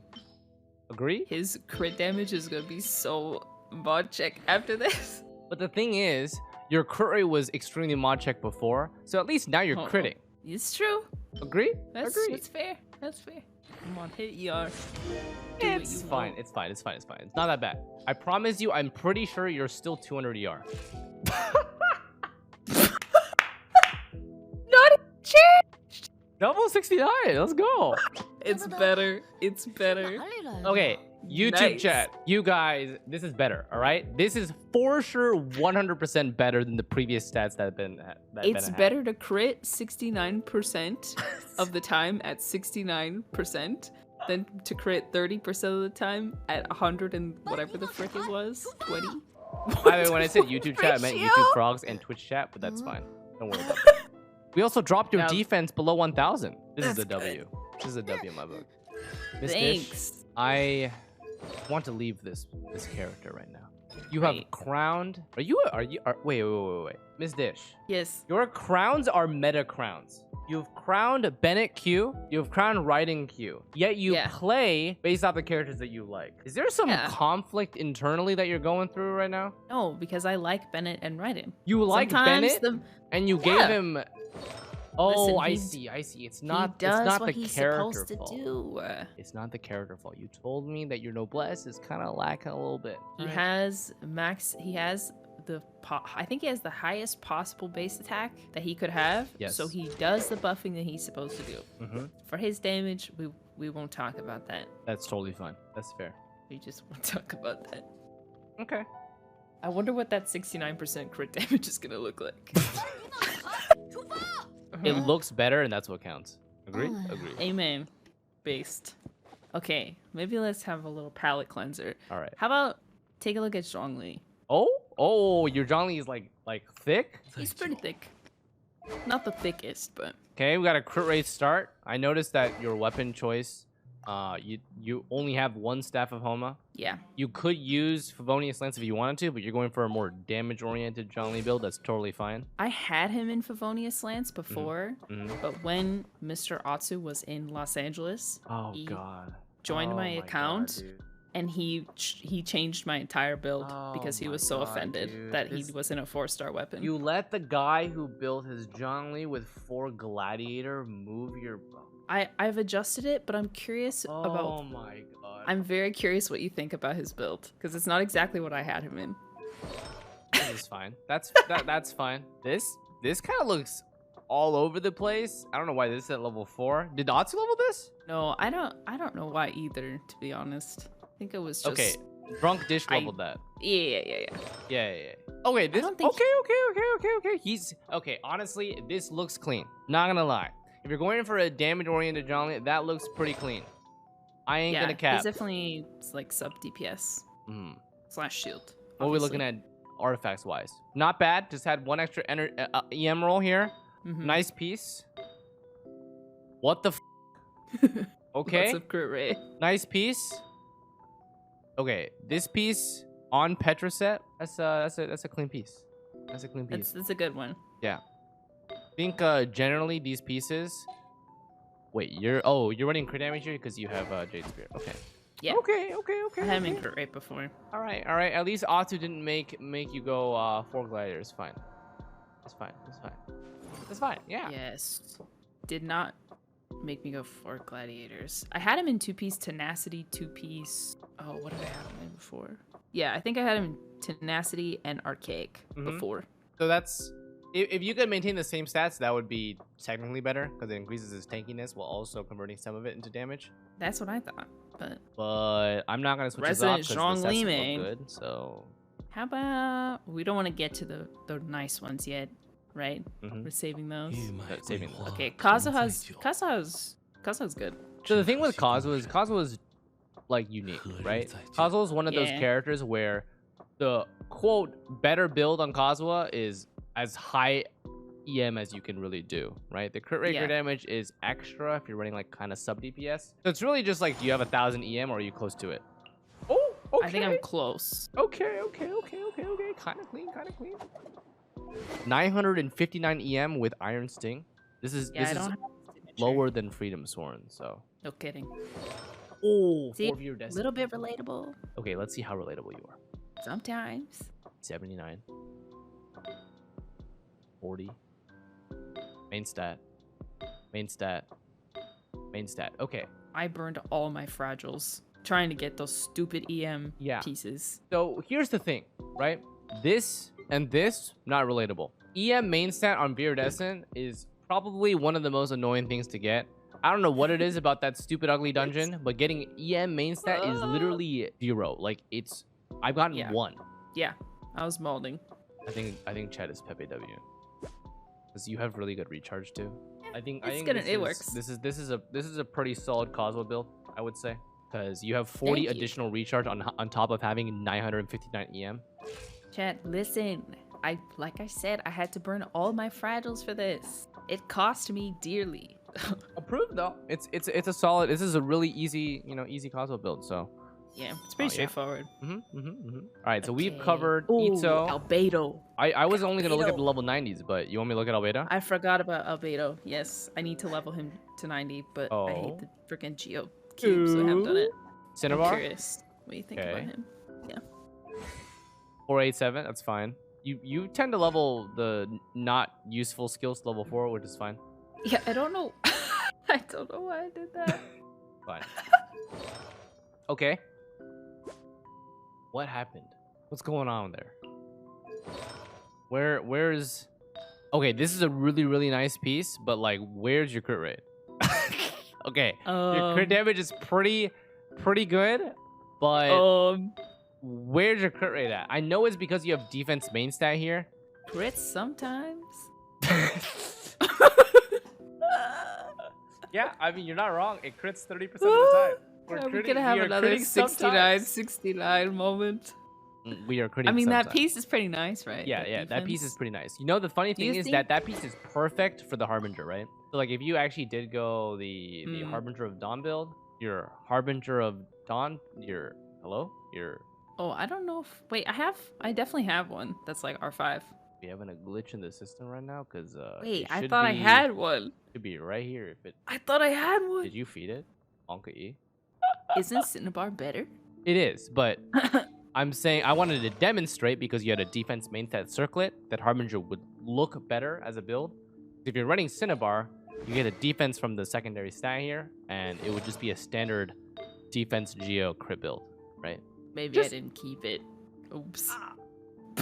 Agree? His crit damage is going to be so mod check after this. But the thing is, your crit rate was extremely mod check before, so at least now you're critting. It's true. Agree? That's fair. That's fair. Come on, hit ER. It's fine. It's fine. It's not that bad. I promise you, I'm pretty sure you're still 200 ER. Not changed. Double 69. Let's go. It's better. It's better. Okay, YouTube chat. You guys, this is better, all right? This is for sure 100% better than the previous stats that have been. It's better to crit 69% of the time at 69% than to crit 30% of the time at 100 and whatever the frick it was, 20. By the way, when I said YouTube chat, I meant YouTube Frogs and Twitch chat, but that's fine. Don't worry about that. We also dropped your defense below 1,000. This is a W. This is a W in my book. Miss Thanks. Dish, I want to leave this character right now. You have crowned. Wait. Miss Dish. Yes. Your crowns are meta crowns. You've crowned Bennett Q. You've crowned Raiden Q. Yet you play based off the characters that you like. Is there some conflict internally that you're going through right now? No, because I like Bennett and Raiden. You like Bennett, and you gave him. Oh, listen, I see. It's not the character fault. It's not the character fault. You told me that your noblesse is kind of lacking a little bit. He has I think he has the highest possible base attack that he could have. Yes. So he does the buffing that he's supposed to do. For his damage, we won't talk about that. That's totally fine. That's fair. We just won't talk about that. Okay. I wonder what that 69% crit damage is gonna look like. It looks better, and that's what counts. Agree? Agree. Amen. Based. Okay, maybe let's have a little palate cleanser. All right. How about take a look at Zhongli? Oh, your Zhongli is like thick? He's pretty thick. Not the thickest, but... Okay, we got a crit rate start. I noticed that your weapon choice, you only have one Staff of Homa. Yeah. You could use Favonius Lance if you wanted to, but you're going for a more damage-oriented Zhongli build. That's totally fine. I had him in Favonius Lance before, but when Mr. Atsu was in Los Angeles, he joined my account, and he changed my entire build because he was so offended that he wasn't a 4-star weapon. You let the guy who built his Zhongli with 4 Gladiator move your... I've adjusted it, but I'm curious about... Oh my god. I'm very curious what you think about his build, because it's not exactly what I had him in. This is fine. That's fine. This kind of looks all over the place. I don't know why this is at level 4. Did Atsu level this? No, I don't know why either, to be honest. I think it was just... Okay, Drunk Dish leveled that. Yeah. Okay, this... Okay. He's... Okay, honestly, this looks clean. Not gonna lie. If you're going for a damage-oriented Zhongli, that looks pretty clean. I ain't gonna cap. He's definitely like sub DPS. / shield. What are we looking at artifacts wise? Not bad. Just had one extra EM roll here. Nice piece. What the f? Okay. Lots of crit rate. Nice piece. Okay, this piece on Petraset. That's a clean piece. That's a clean piece. That's a good one. Yeah. I think generally these pieces. Wait, you're running crit damage here because you have Jade Spear. Okay. Yeah. Okay. I had him in crit rate before. All right. At least Atu didn't make you go 4 gliders. Fine. That's fine. Yeah. Yes. Did not make me go 4 gladiators. I had him in 2-piece tenacity, 2-piece. Oh, what did I have him in before? Yeah, I think I had him in tenacity and archaic before. So that's if you could maintain the same stats, that would be technically better because it increases his tankiness while also converting some of it into damage. That's what I thought, but I'm not gonna switch this off Resident because the Zhongli stats main. look good. So how about we don't want to get to the nice ones yet, right? We're saving those. saving them. Okay, Kazuha's good. So the thing with Kazuha's like unique, right? Kazuha's one of those characters where the quote better build on Kazuha is as high EM as you can really do, right? The crit rate crit damage is extra if you're running like kind of sub DPS. So it's really just like, do you have 1,000 EM or are you close to it? Oh, okay. I think I'm close. Okay. Kind of clean. 959 EM with Iron Sting. This is lower than Freedom Sworn, so. No kidding. Oh, see, a little bit relatable. Okay, let's see how relatable you are. Sometimes. 79. 40. Main stat. Okay. I burned all my fragiles trying to get those stupid EM pieces. So here's the thing, right? This and this, not relatable. EM main stat on Viridescent is probably one of the most annoying things to get. I don't know what it is about that stupid ugly dungeon, but getting EM main stat is literally 0. Like I've gotten 1. Yeah, I was molding. I think Chad is Pepe W. Because you have really good recharge too. I think it works. This is a pretty solid Kazuha build, I would say. Because you have 40 additional recharge on top of having 959 EM. Chad, listen. Like I said, I had to burn all my fragiles for this. It cost me dearly. Approved though. It's a solid. This is a really easy Kazuha build. So yeah, it's pretty straightforward. All right, so we've covered Ito. Albedo. I was only gonna look at the level 90s, but you want me to look at Albedo? I forgot about Albedo. Yes, I need to level him to 90, but I hate the freaking Geo cube, so I haven't done it. Cinnabar? I'm curious what you think about him. Yeah. 487. That's fine. You tend to level the not useful skills to level 4, which is fine. Yeah, I don't know. I don't know why I did that. Fine. Okay. What happened? What's going on there? Where's... Okay, this is a really, really nice piece, but like, where's your crit rate? Okay, your crit damage is pretty good, but where's your crit rate at? I know it's because you have defense main stat here. Crits sometimes. Yeah, I mean, you're not wrong. It crits 30% of the time. We're gonna have another 69 moment. We are critting. I mean, sometimes. that piece is pretty nice, right? Yeah, that piece is pretty nice. You know, the funny thing is that piece is perfect for the Harbinger, right? So, like, if you actually did go the Harbinger of Dawn build, your Harbinger of Dawn, Oh, I don't know if... Wait, I definitely have one that's like R5. We having a glitch in the system right now? Because, wait, I thought I had one. Should be right here. If it... I thought I had one. Did you feed it? Onka E? Isn't Cinnabar better? It is, but... I'm saying I wanted to demonstrate because you had a defense main stat circlet that Harbinger would look better as a build. If you're running Cinnabar, you get a defense from the secondary stat here, and it would just be a standard defense Geo crit build, right? Maybe I didn't keep it. Oops.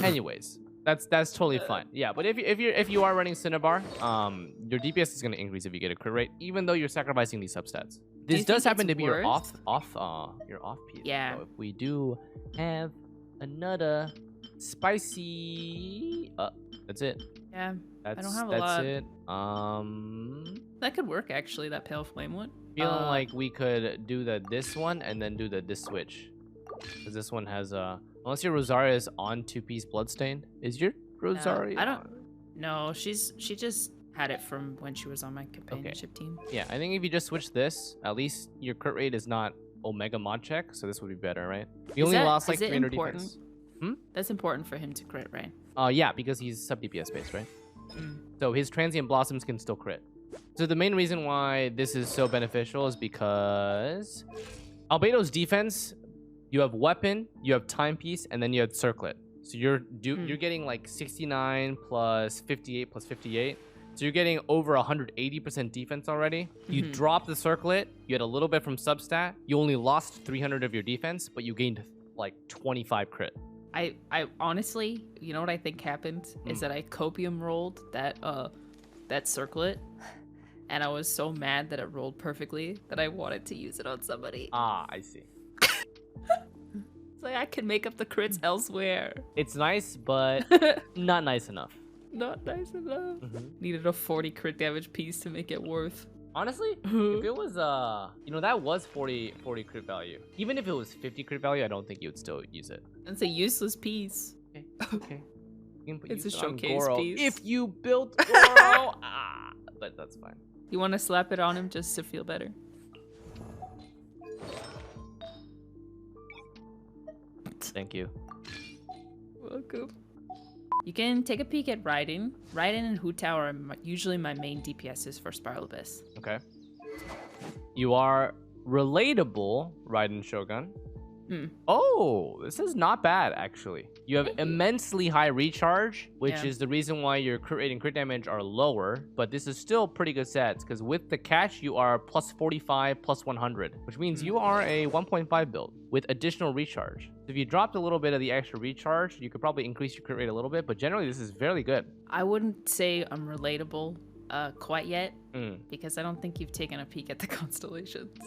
Anyways, that's totally fine. Yeah, but if you are running Cinnabar, your DPS is going to increase if you get a crit rate, even though you're sacrificing these substats. This does happen to be your off piece. Yeah. So if we do have another spicy, that's it. Yeah. I don't have a lot. That's it. That could work actually. That pale flame one. Feeling like we could do this one and then do this switch, because this one has Unless your Rosaria is on 2-piece Bloodstained. Is your Rosaria? I don't. No, she just had it from when she was on my companionship team. Yeah, I think if you just switch this, at least your crit rate is not Omega mod check, so this would be better, right? You only lost like 300 defense. That's important for him to crit, right? Yeah, because he's sub DPS based, right? Mm. So his transient blossoms can still crit. So the main reason why this is so beneficial is because Albedo's defense, you have weapon, you have timepiece, and then you have circlet. So you're getting like 69 plus 58 plus 58. So you're getting over 180% defense already. You dropped the circlet, you had a little bit from substat. You only lost 300 of your defense, but you gained like 25 crit. I honestly, you know what I think happened is that I copium rolled that circlet, and I was so mad that it rolled perfectly that I wanted to use it on somebody. Ah, I see. It's like I can make up the crits elsewhere. It's nice, but not nice enough. Not nice enough. Needed a 40 crit damage piece to make it worth. Honestly, if it was that was 40 crit value. Even if it was 50 crit value, I don't think you would still use it. It's a useless piece. Okay. You can put It's a use it on showcase Goro piece. if you built Goro. But that's fine. You want to slap it on him just to feel better? Thank you. Welcome. You can take a peek at Raiden. Raiden and Hu Tao are usually my main DPSs for Spiral Abyss. Okay. You are relatable, Raiden Shogun. Oh, this is not bad, actually. You have immensely high recharge, which is the reason why your crit rate and crit damage are lower, but this is still pretty good stats, because with the catch, you are plus 45, plus 100, which means you are a 1.5 build with additional recharge. If you dropped a little bit of the extra recharge, you could probably increase your crit rate a little bit, but generally, this is fairly good. I wouldn't say I'm relatable quite yet, because I don't think you've taken a peek at the constellations.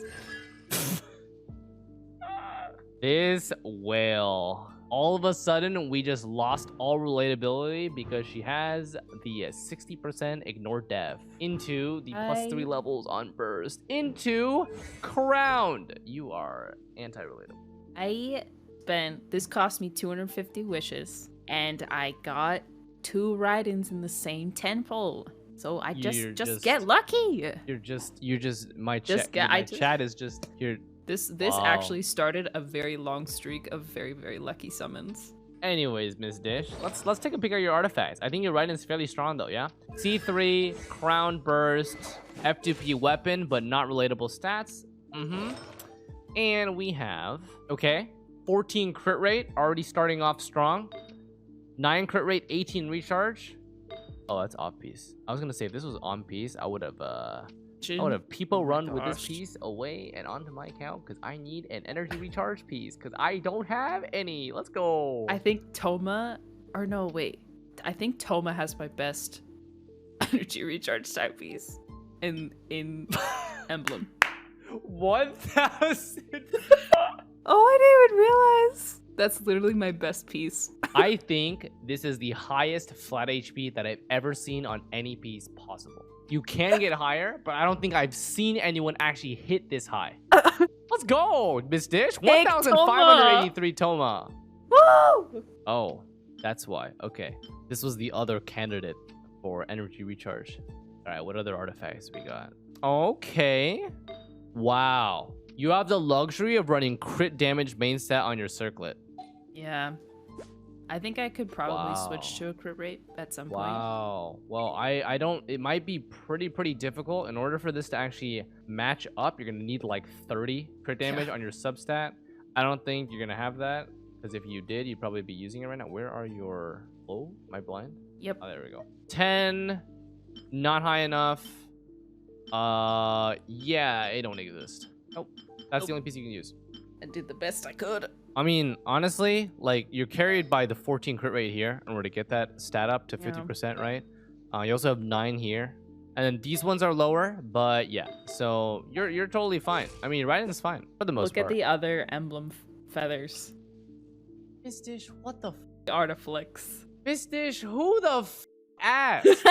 This whale. All of a sudden, we just lost all relatability because she has the 60% ignore dev into the plus 3 levels on burst into crowned. You are anti-relatable. This cost me 250 wishes, and I got 2 Raidens in the same tenfold. So I just get lucky. My chat is just here. This actually started a very long streak of very, very lucky summons. Anyways, Miss Dish, let's take a peek at your artifacts. I think your Raiden is fairly strong though, yeah? C3, Crown Burst, F2P weapon, but not relatable stats. And we have, 14 crit rate, already starting off strong. 9 crit rate, 18 recharge. Oh, that's off piece. I was gonna say if this was on piece, I would have people run with this piece away and onto my account because I need an energy recharge piece because I don't have any. Let's go. I think Toma, or no, wait. I think Toma has my best energy recharge type piece in Emblem. 1,000. Oh, I didn't even realize. That's literally my best piece. I think this is the highest flat HP that I've ever seen on any piece possible. You can get higher, but I don't think I've seen anyone actually hit this high. Let's go, Miss Dish. 1,583 Toma. Woo! Oh, that's why. Okay. This was the other candidate for energy recharge. All right, what other artifacts we got? Okay. Wow. You have the luxury of running crit damage main stat on your circlet. Yeah. I think I could probably switch to a crit rate at some point. Wow. Well, I don't... It might be pretty difficult. In order for this to actually match up, you're going to need like 30 crit damage on your substat. I don't think you're going to have that. Because if you did, you'd probably be using it right now. Where are your... Oh, am I blind? Yep. Oh, there we go. 10. Not high enough. Yeah, it don't exist. Oh, that's the only piece you can use. I did the best I could. I mean, honestly, like, you're carried by the 14 crit rate here in order to get that stat up to 50%, right? You also have 9 here. And then these ones are lower, but yeah. So you're totally fine. I mean, Raiden's fine for the most part. Look at the other emblem feathers. Miss Dish, what the Artiflex. Miss Dish, who the asked?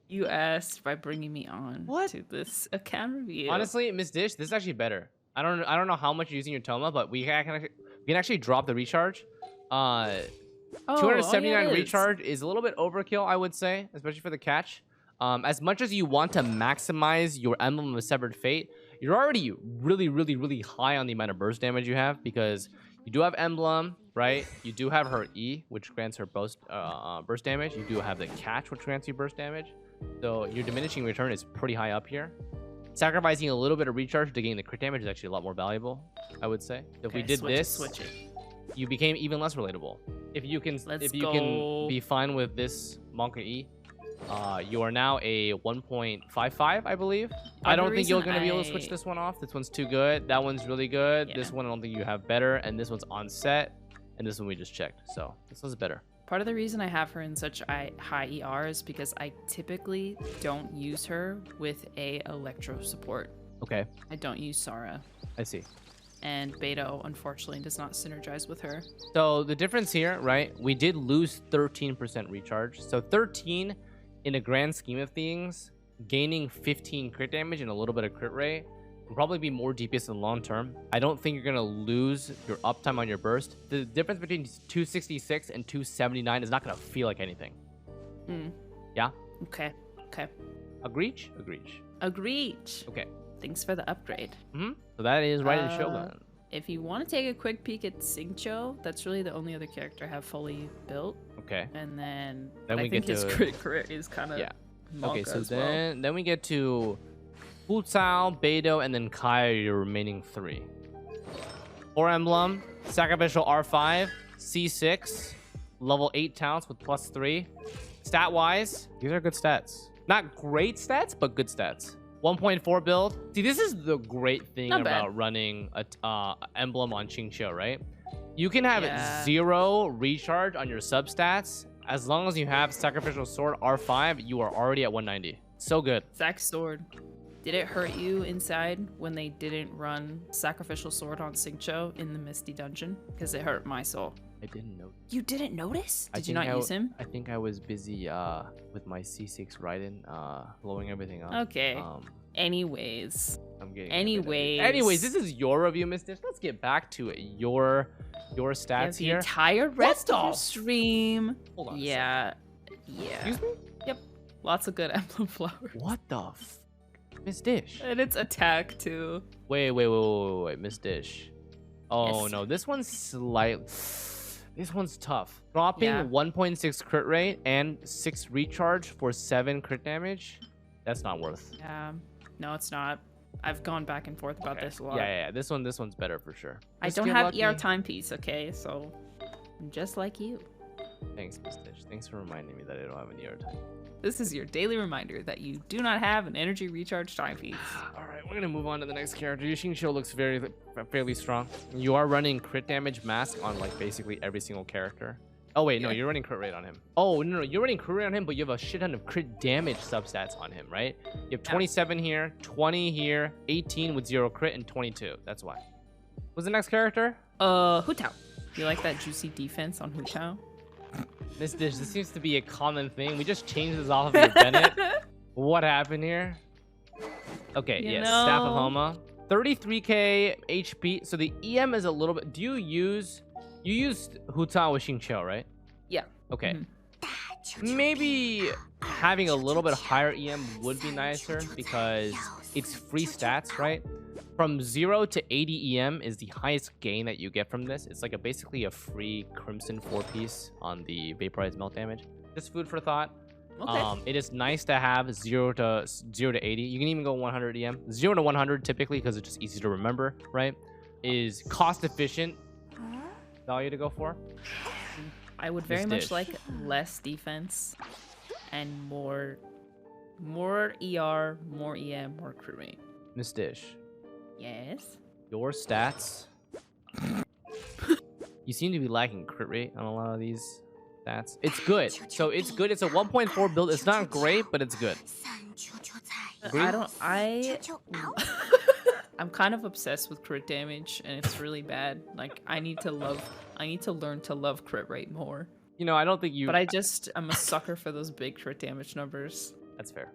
You asked by bringing me on to this account review. Honestly, Miss Dish, this is actually better. I don't know how much you're using your Toma, but we can actually drop the recharge. Oh, 279 yeah, it is. recharge is a little bit overkill, I would say, especially for the catch. As much as you want to maximize your Emblem of Severed Fate, you're already really high on the amount of burst damage you have because you do have Emblem, right? You do have her E, which grants her burst damage. You do have the catch, which grants you burst damage. So your diminishing return is pretty high up here. Sacrificing a little bit of recharge to gain the crit damage is actually a lot more valuable, I would say. If we did switch it. you became even less relatable. If you can Let's can be fine with this Monka E, you are now a 1.55, I believe. I don't think you're going to be able to switch this one off. This one's too good. That one's really good. Yeah. This one I don't think you have better. And this one's on set. And this one we just checked. So this one's better. Part of the reason I have her in such high ER is because I typically don't use her with a Electro support. Okay. I don't use Sara. I see. And Beto, unfortunately, does not synergize with her. So the difference here, right? We did lose 13% recharge. So 13, in the grand scheme of things, gaining 15 crit damage and a little bit of crit rate will probably be more DPS in the long term. I don't think you're going to lose your uptime on your burst. The difference between 266 and 279 is not going to feel like anything. Yeah? Okay. Agreed? Agreed. Okay. Thanks for the upgrade. So that is right in Shogun. If you want to take a quick peek at Xingqiu, that's really the only other character I have fully built. Okay. And then Then I we think get his to- crit is kind of Okay, so then we get to Hu Cao, Beidou, and then Kai are your remaining 3. 4 Emblem, Sacrificial R5, C6, level 8 talents with +3. Stat-wise, these are good stats. Not great stats, but good stats. 1.4 build. See, this is the great thing Not about bad. running a Emblem on Xingqiu, right? You can have Yeah. 0 recharge on your substats. As long as you have Sacrificial Sword R5, you are already at 190. So good. Zack's sword. Did it hurt you inside when they didn't run Sacrificial Sword on Xingqiu in the Misty Dungeon? Because it hurt my soul. I didn't know. You didn't notice? I Did you think not use him? I think I was busy with my C6 Raiden, blowing everything up. Okay. Anyways. I'm getting Anyways, this is your review, Mister. Let's get back to your stats the here. entire rest the of your stream. Hold on a Yeah. Excuse me? Yep. Lots of good emblem flowers. What the Miss Dish? And it's attack too. Wait, Miss Dish. Oh Yes. no, this one's this one's tough. Dropping Yeah. 1.6 crit rate and 6 recharge for 7 crit damage. That's not worth. Yeah. No, it's not. I've gone back and forth about this a lot. Yeah. This one's better for sure. I Just don't get have lucky. ER timepiece, okay? So I'm just like you. Thanks, Miss Dish. Thanks for reminding me that I don't have an ER time. This is your daily reminder that you do not have an energy recharge timepiece. All right, we're gonna move on to the next character. Your Xingqiu looks fairly strong. You are running crit damage mask on like basically every single character. Oh wait, no, Yeah. you're running crit rate on him. Oh no, you're running crit rate on him, but you have a shit ton of crit damage substats on him, right? You have 27 here, 20 here, 18 with 0 crit, and 22. That's why. What's the next character? Hu Tao. You like that juicy defense on Hu Tao? Miss Dish, this seems to be a common thing. We just changed this off of your Bennett. What happened here? Okay, You yes, know. Staff of Homa. 33k HP. So the EM is a little bit. Do you use Hu Tao with Xingqiu, right? Yeah. Okay. Mhm. Maybe having a little bit higher EM would be nicer because it's free stats, right? From 0 to 80 EM is the highest gain that you get from this. It's like basically a free Crimson 4-piece on the Vaporized Melt damage. Just food for thought. Okay. It is nice to have 0 to 80. You can even go 100 EM. 0 to 100 typically because it's just easy to remember, right? Is cost efficient value to go for. I would very much Dish. like less defense and more ER, more EM, more crit rate. Miss Dish, Yes. your stats. You seem to be lacking crit rate on a lot of these stats. It's good. So it's good. It's a 1.4 build. It's not great, but it's good. I'm kind of obsessed with crit damage and it's really bad. Like I need to learn to love crit rate more. You know, I don't think you. But I'm a sucker for those big crit damage numbers. That's fair.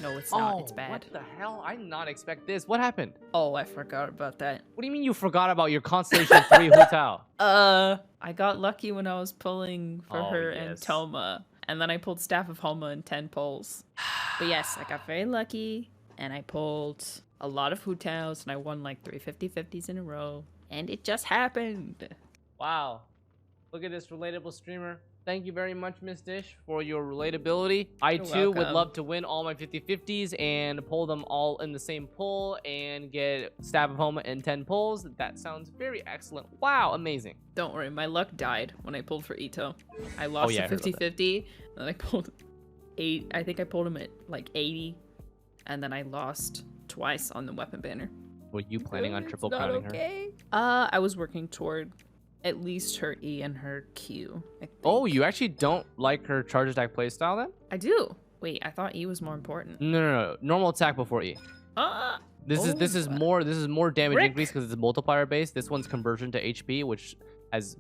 No, it's not. It's bad. What the hell? I did not expect this. What happened? Oh, I forgot about that. What do you mean you forgot about your Constellation 3 Hu Tao? I got lucky when I was pulling for her and yes. Toma. And then I pulled Staff of Homa in 10 pulls. But yes, I got very lucky. And I pulled a lot of Hu Taos. And I won like 3 50/50s in a row. And it just happened. Wow. Look at this relatable streamer. Thank you very much, Miss Dish, for your relatability. I too would love to win all my 50/50s and pull them all in the same pull and get Staff of Homa in 10 pulls. That sounds very excellent. Wow, amazing. Don't worry, my luck died when I pulled for Ito. I lost a 50/50, and I pulled 8. I think I pulled him at like 80, and then I lost twice on the weapon banner. Were you planning on triple crowning her? I was working toward at least her E and her Q. I think. Oh, you actually don't like her charge attack playstyle then? I do. Wait, I thought E was more important. No. Normal attack before E. This is more damage increase because it's multiplier based. This one's conversion to HP, which has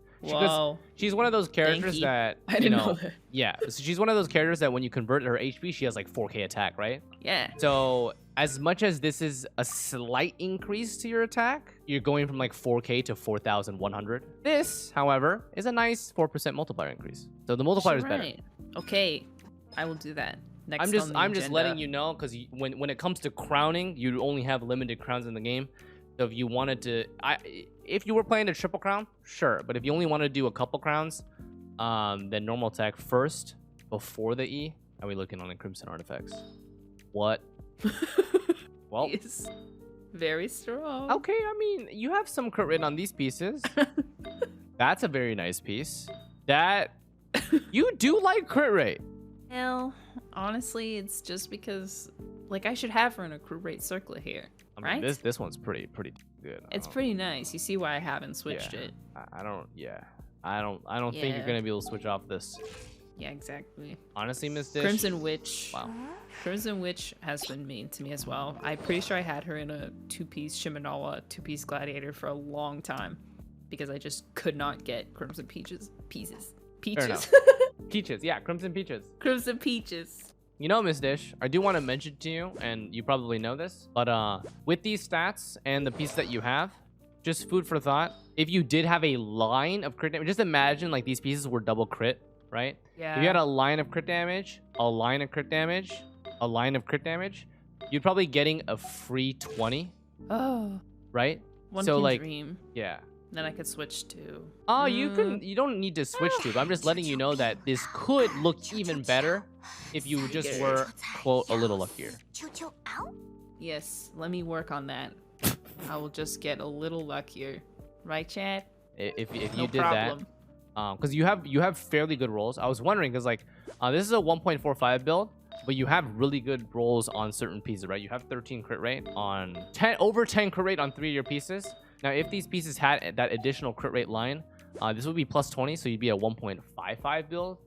she's one of those characters that I didn't know that. Yeah, so she's one of those characters that when you convert her HP, she has like 4K attack, right? Yeah. So as much as this is a slight increase to your attack, you're going from like 4K to 4,100. This, however, is a nice 4% multiplier increase. So the multiplier is better. Okay, I will do that. Next I'm just letting you know because when it comes to crowning, you only have limited crowns in the game. So if you wanted to, if you were playing a triple crown, sure. But if you only want to do a couple crowns, then normal attack first before the E. How are we looking on the Crimson artifacts? What? Well, he's very strong. Okay, I mean, you have some crit rate on these pieces. That's a very nice piece. That you do like crit rate. Well, honestly, it's just because like I should have her in a crit rate circle here. I mean, this one's pretty good. It's pretty nice. You see why I haven't switched it. I don't think you're gonna be able to switch off this. Yeah, exactly. Honestly, Miss Dish. Crimson Witch. Wow. Crimson Witch has been mean to me as well. I'm pretty sure I had her in a 2-piece Shimenawa, 2-piece Gladiator for a long time because I just could not get Crimson Peaches. Peaches. Peaches, yeah, Crimson Peaches. Crimson Peaches. You know, Miss Dish, I do want to mention to you, and you probably know this, but with these stats and the piece that you have, just food for thought. If you did have a line of crit damage, just imagine like these pieces were double crit, right? Yeah. If you had a line of crit damage, a line of crit damage, a line of crit damage, you'd probably getting a free 20. Oh. Right? One so can like, dream. yeah. Then I could switch to. Oh, you don't need to switch to, but I'm just letting you know that this could look even better if you just were, quote, a little luckier. Yes, let me work on that. I will just get a little luckier. Right, Chad? If you did that. Because you have fairly good rolls. I was wondering, because like, this is a 1.45 build, but you have really good rolls on certain pieces, right? You have 13 crit rate on over 10 crit rate on 3 of your pieces. Now, if these pieces had that additional crit rate line, this would be plus 20, so you'd be a 1.55 build.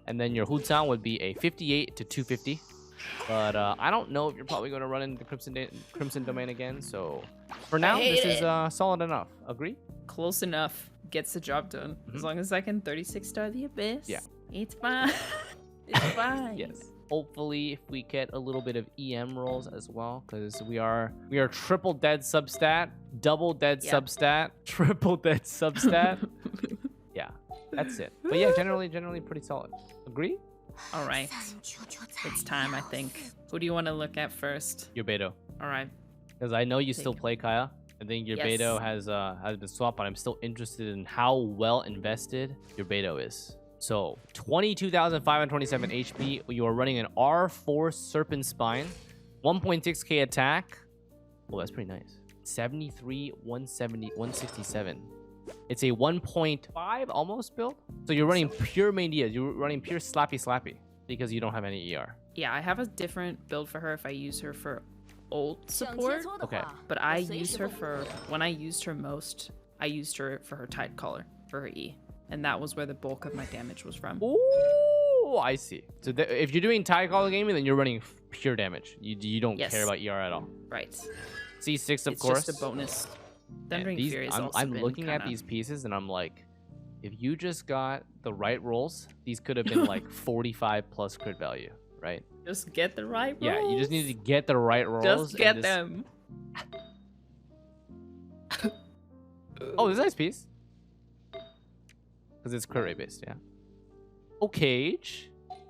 And then your Hutsan would be a 58 to 250. But I don't know if you're probably going to run into Crimson Domain again. So for now, this is solid enough. Agree? Close enough. Gets the job done. As long as I can 36 star the Abyss. Yeah. It's fine. It's fine. Yes. Hopefully, if we get a little bit of EM rolls as well, because we are triple dead substat, double dead substat, triple dead substat. Yeah, that's it. But yeah, generally pretty solid. Agree? All right. It's time, I think. Who do you want to look at first? Your Beto. All right. Because I know you still play Kaya. I think your Beto has been swapped, but I'm still interested in how well invested your Beto is. So 22,527 HP. You are running an R4 Serpent Spine, 1.6k attack. Oh, that's pretty nice. 73, 167. It's a 1.5 almost build. So you're running pure main Diaz. You're running pure slappy because you don't have any ER. Yeah, I have a different build for her if I use her for ult support. Okay. But I use her for, when I used her most, I used her for her Tide Collar, for her E. And that was where the bulk of my damage was from. Ooh, I see. So if you're doing Tide Collar gaming, then you're running pure damage. You don't care about ER at all. Right. C6, of course. It's just a bonus. Thundering Fury is also I'm looking at these pieces and I'm like, if you just got the right rolls, these could have been like 45 plus crit value, right? Just get the right rolls. Yeah, you just need to get the right rolls. Just get them. Oh, this is a nice piece. Because it's crit rate based, yeah. Okay.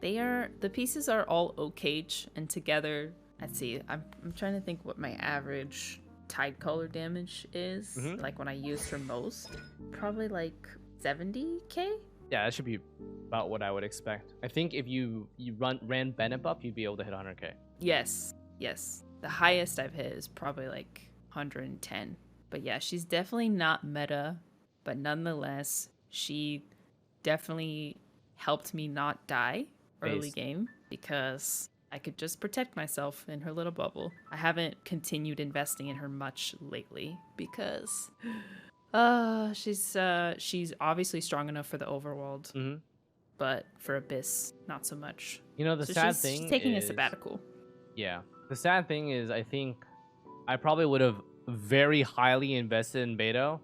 The pieces are all okage, and together, let's see, I'm trying to think what my average tide color damage is, like when I use her most. Probably like 70k? Yeah, that should be about what I would expect. I think if you ran Bennett up, you'd be able to hit 100k. Yes. The highest I've hit is probably like 110. But yeah, she's definitely not meta, but nonetheless, she definitely helped me not die early game because I could just protect myself in her little bubble. I haven't continued investing in her much lately because she's obviously strong enough for the overworld, but for Abyss, not so much. You know, the sad thing she's taking is, a sabbatical. Yeah. The sad thing is, I think I probably would have very highly invested in Beto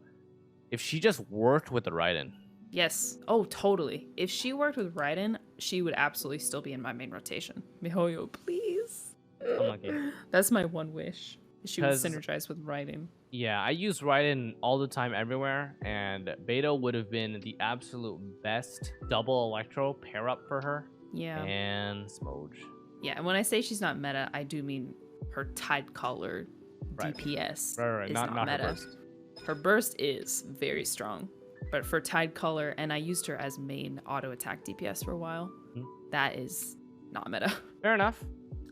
if she just worked with the Raiden. Yes. Oh, totally. If she worked with Raiden, she would absolutely still be in my main rotation. Mihoyo, please. Unlucky. That's my one wish. She would synergize with Raiden. Yeah, I use Raiden all the time everywhere, and Beto would have been the absolute best double Electro pair up for her. Yeah. And Smoge. Yeah, and when I say she's not meta, I do mean her Tide Collar DPS right. is Not meta. her burst. Her burst is very strong. But for Tide Color, and I used her as main auto attack DPS for a while, that is not meta. Fair enough.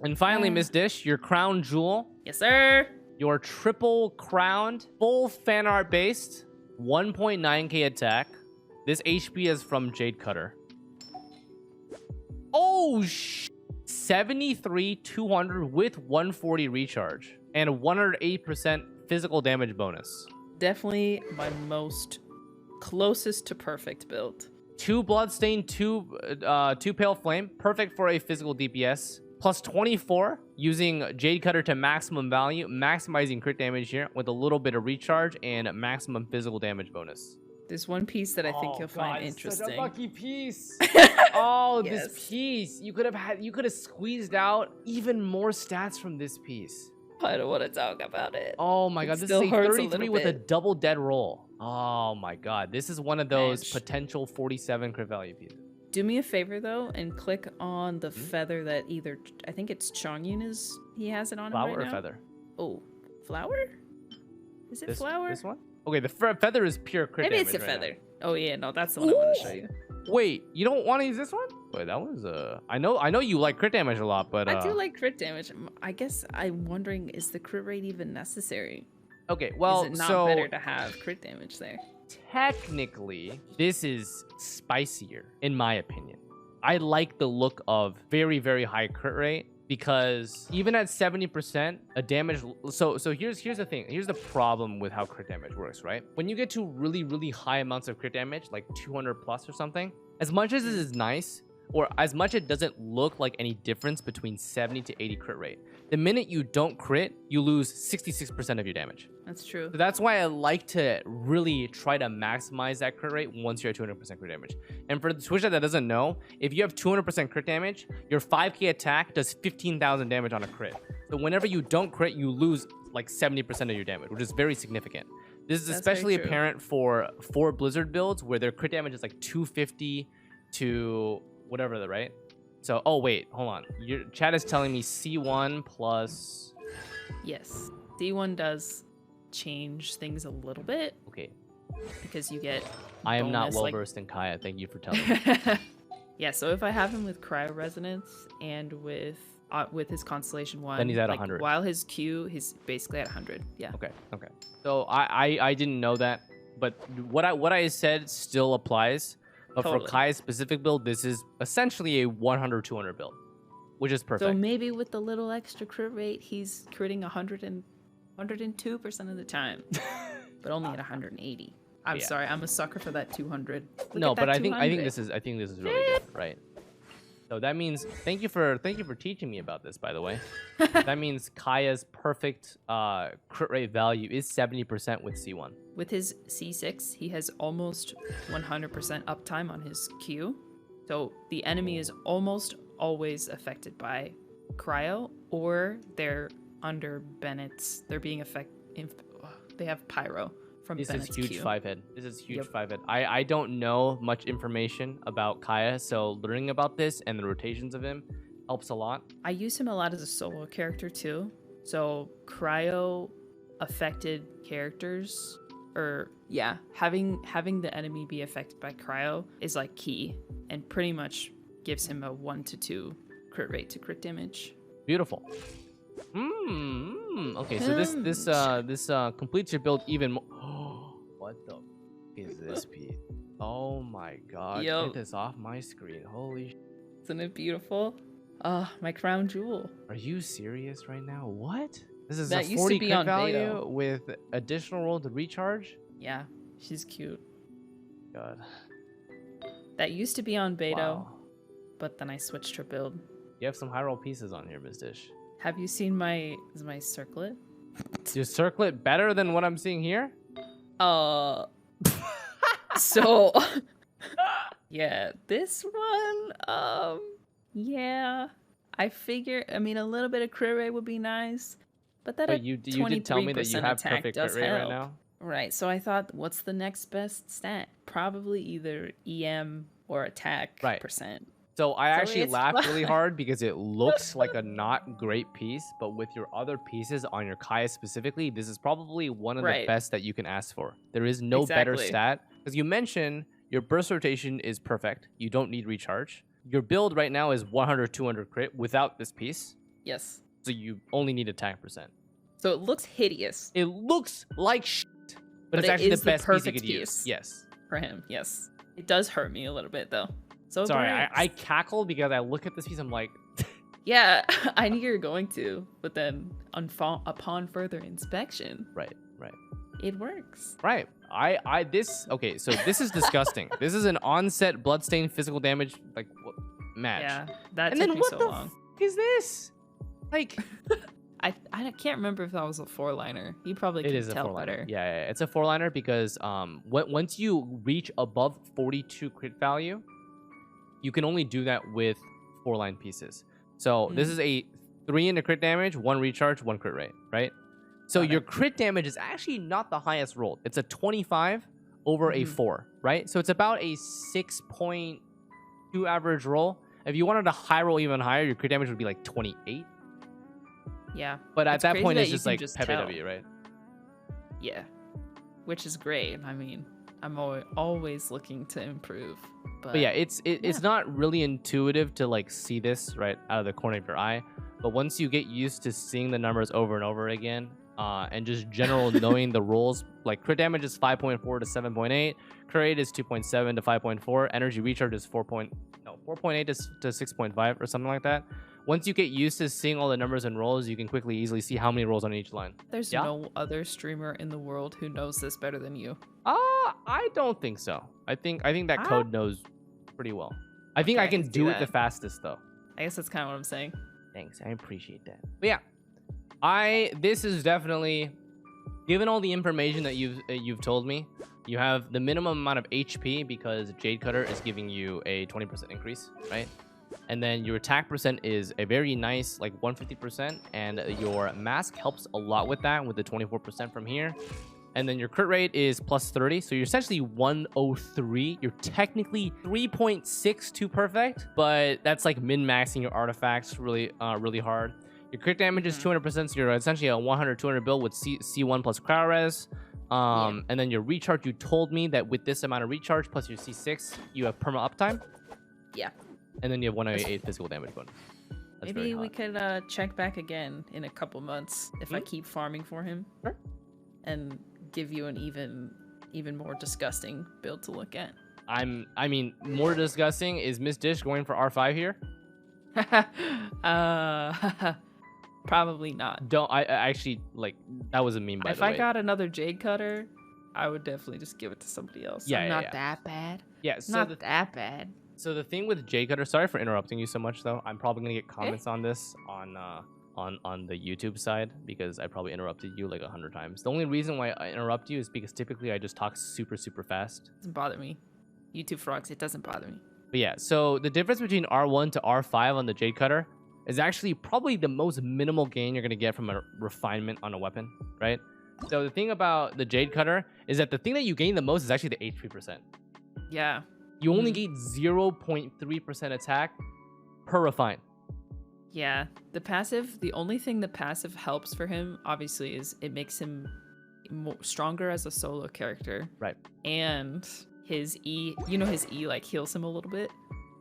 And finally, Miss Dish, your crown jewel. Yes, sir. Your triple crowned, full fan art based, 1.9k attack. This HP is from Jade Cutter. Oh, 73, 200 with 140 recharge and 108% physical damage bonus. Definitely my most closest to perfect build. 2 Bloodstain, 2 Pale Flame, perfect for a physical DPS. Plus 24 using Jade Cutter to maximum value, maximizing crit damage here with a little bit of recharge and maximum physical damage bonus. There's one piece that I think you'll find interesting. Such a lucky piece. This piece. You could have squeezed out even more stats from this piece. I don't want to talk about it. Oh my god, this is a 33 with a double dead roll. Oh my god, this is one of those potential 47 crit value pieces. Do me a favor though and click on the feather that I think it's Chongyun he has it on him right now. Flower or feather? Oh, flower? Is it flower? This one? Okay, the feather is pure crit damage. Maybe it's a feather. Oh yeah, no, that's the one I want to show you. Wait, you don't want to use this one? Wait, that was I know you like crit damage a lot, but I do like crit damage. I guess I'm wondering, is the crit rate even necessary? Okay, well, is it not better to have crit damage there? Technically, this is spicier, in my opinion. I like the look of very, very high crit rate because even at 70%, a damage. So here's the thing. Here's the problem with how crit damage works, right? When you get to really, really high amounts of crit damage, like 200 plus or something, as much as it is nice, or as much it doesn't look like any difference between 70 to 80 crit rate. The minute you don't crit, you lose 66% of your damage. That's true. So that's why I like to really try to maximize that crit rate once you're at 200% crit damage. And for the Twitcher that doesn't know, if you have 200% crit damage, your 5k attack does 15,000 damage on a crit. So whenever you don't crit, you lose like 70% of your damage, which is very significant. This is especially apparent for Blizzard builds where their crit damage is like 250 to whatever, right? So, oh wait, hold on. Your chat is telling me C1 plus... Yes. C1 does change things a little bit. Okay. Because you get I am not well versed in Kaya. Thank you for telling me. Yeah, so if I have him with Cryo Resonance and with his Constellation 1... Then he's at 100. While his Q, he's basically at 100. Yeah. Okay. So I didn't know that, but what I said still applies. But for Kai's specific build, this is essentially a 100-200 build, which is perfect. So maybe with the little extra crit rate, he's critting 102% of the time, but only at 180. I'm sorry, I'm a sucker for that 200. No, but I think this is really good, right? So that means thank you for teaching me about this, by the way. That means Kaya's perfect crit rate value is 70% with C1. With his C6, he has almost 100% uptime on his Q. So the enemy is almost always affected by cryo, or they're under Bennett's. They're being they have pyro from This Bennett's is huge Q. 5-head. This is huge Yep. 5-head. I don't know much information about Kaya, so learning about this and the rotations of him helps a lot. I use him a lot as a solo character too. So cryo affected characters, or yeah, having the enemy be affected by cryo is like key, and pretty much gives him a 1 to 2 crit rate to crit damage. Beautiful. Okay, so this completes your build even more. What the is this, Pete? Oh my god! Yo. Get this off my screen. Holy! Isn't it beautiful? My crown jewel. Are you serious right now? What? This is That a used to 40 be crit on value beta. with additional roll to recharge. Yeah, she's cute. God. That used to be on beta, Wow. but then I switched her build. You have some high roll pieces on here, Miss Dish. Have you seen my circlet? Is your circlet better than what I'm seeing here? So yeah, this one, yeah. I mean, a little bit of crit rate would be nice, but that But you did tell me that you have attack perfect does crit rate right help. now. Right, so I thought, what's the next best stat? Probably either EM or attack Right. percent. So I actually it's laughed really fine. hard because it looks like a not great piece, but with your other pieces on your Kaya specifically, this is probably one of the Right. best that you can ask for. There is no better Exactly. stat because you mentioned your burst rotation is perfect. You don't need recharge. Your build right now is 100, 200 crit without this piece, Yes. so you only need attack percent. So it looks hideous It looks like shit, but it's it actually is the the best piece you perfect could use. piece. Yes. for him. Yes. It does hurt me a little bit though. So it Sorry, breaks. I cackle because I look at this piece. I'm like, Yeah, I knew you were going to, but then upon further inspection, right. it works. Right. Okay, so this is disgusting. This is an onset bloodstain physical damage like match. Yeah, that And took then me what so the long. f is this? Like I can't remember if that was a 4-liner. You probably it can is a tell 4-liner. better. Yeah, it's a 4-liner because once you reach above 42 crit value, you can only do that with 4-line pieces. So this is a 3 into crit damage, 1 recharge, 1 crit rate, right? So Got your it. crit damage is actually not the highest rolled. It's a 25 over a 4, right? So it's about a 6.2 average roll. If you wanted to high roll even higher, your crit damage would be like 28. Yeah. But at It's that crazy point, that it's you just can like just Pepe tell. W, right? Yeah. Which is great. I mean, I'm always looking to improve. But yeah, it's not really intuitive to like see this right out of the corner of your eye. But once you get used to seeing the numbers over and over again, and just general knowing the rolls, like crit damage is 5.4 to 7.8, crit rate is 2.7 to 5.4, energy recharge is 4.8 to 6.5 or something like that. Once you get used to seeing all the numbers and rolls, you can quickly easily see how many rolls on each line. There's Yeah? no other streamer in the world who knows this better than you. I don't think so. I think that code knows pretty well. I think Okay, I I can can see do it the that. fastest though. I guess that's kind of what I'm saying. Thanks, I appreciate that. But yeah, this is definitely, given all the information that you've told me, you have the minimum amount of HP because Jade Cutter is giving you a 20% increase, right? And then your attack percent is a very nice like 150%, and your mask helps a lot with that with the 24% from here. And then your crit rate is plus 30, so you're essentially 103. You're technically 3.62 perfect, but that's like min-maxing your artifacts really hard. Your crit damage is 200%, so you're essentially a 100, 200 build with C1 plus cryo res. And then your recharge, you told me that with this amount of recharge plus your C6, you have perma uptime. Yeah. And then you have 188 physical damage bonus. That's very Maybe we hot. could check back again in a couple months if I keep farming for him. Sure. And give you an even more disgusting build to look at. I mean, more disgusting is Miss Dish going for R5 here. Probably not. I actually like that was a meme by If the way. I got another Jade Cutter, I would definitely just give it to somebody else. Yeah, I'm yeah, not yeah. that bad. Yeah, so Not that bad. So the thing with Jade Cutter, sorry for interrupting you so much though. I'm probably gonna get comments on this on the YouTube side because I probably interrupted you like 100 times. The only reason why I interrupt you is because typically I just talk super fast. Doesn't bother me. YouTube frogs, it doesn't bother me. But But yeah, so the difference between R1 to R5 on the Jade Cutter is actually probably the most minimal gain you're going to get from a refinement on a weapon, right? So the thing about the Jade Cutter is that the thing that you gain the most is actually the HP percent. Yeah. You only gain 0.3% attack per refine. Yeah. The only thing the passive helps for him, obviously, is it makes him stronger as a solo character. Right. And his E, his E like heals him a little bit.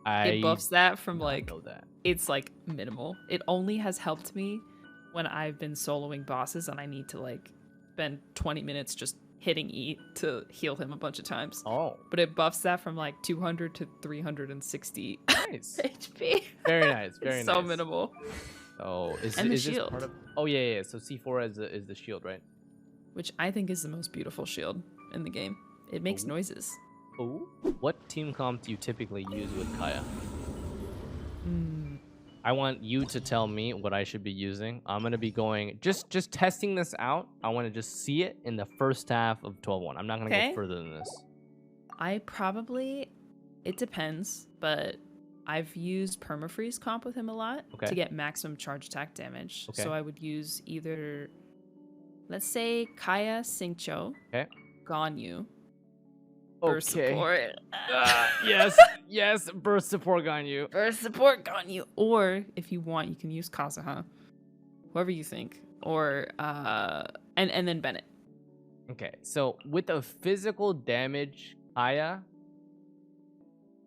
I It buffs that from like, know that. it's like minimal. It only has helped me when I've been soloing bosses and I need to like spend 20 minutes just hitting E to heal him a bunch of times. Oh, But it buffs that from like 200 to 360 nice. HP. Very nice. Very It's nice. so minimal. Oh, is And the this shield. part of? Oh yeah. So C4 is the shield, right? Which I think is the most beautiful shield in the game. It makes Ooh. noises. Oh. What team comp do you typically use with Kaya? I want you to tell me what I should be using. I'm gonna be going just testing this out. I want to just see it in the first half of 12-1. I'm not gonna Okay. go further than this. It depends, but I've used permafreeze comp with him a lot Okay. to get maximum charge attack damage. Okay. So I would use either, let's say, Kaya Xingqiu, Okay. Ganyu, burst support. yes, burst support on you. Burst support Ganyu. Or if you want, you can use Kazuha. Whoever you think. Or and then Bennett. Okay, so with a physical damage Kaya,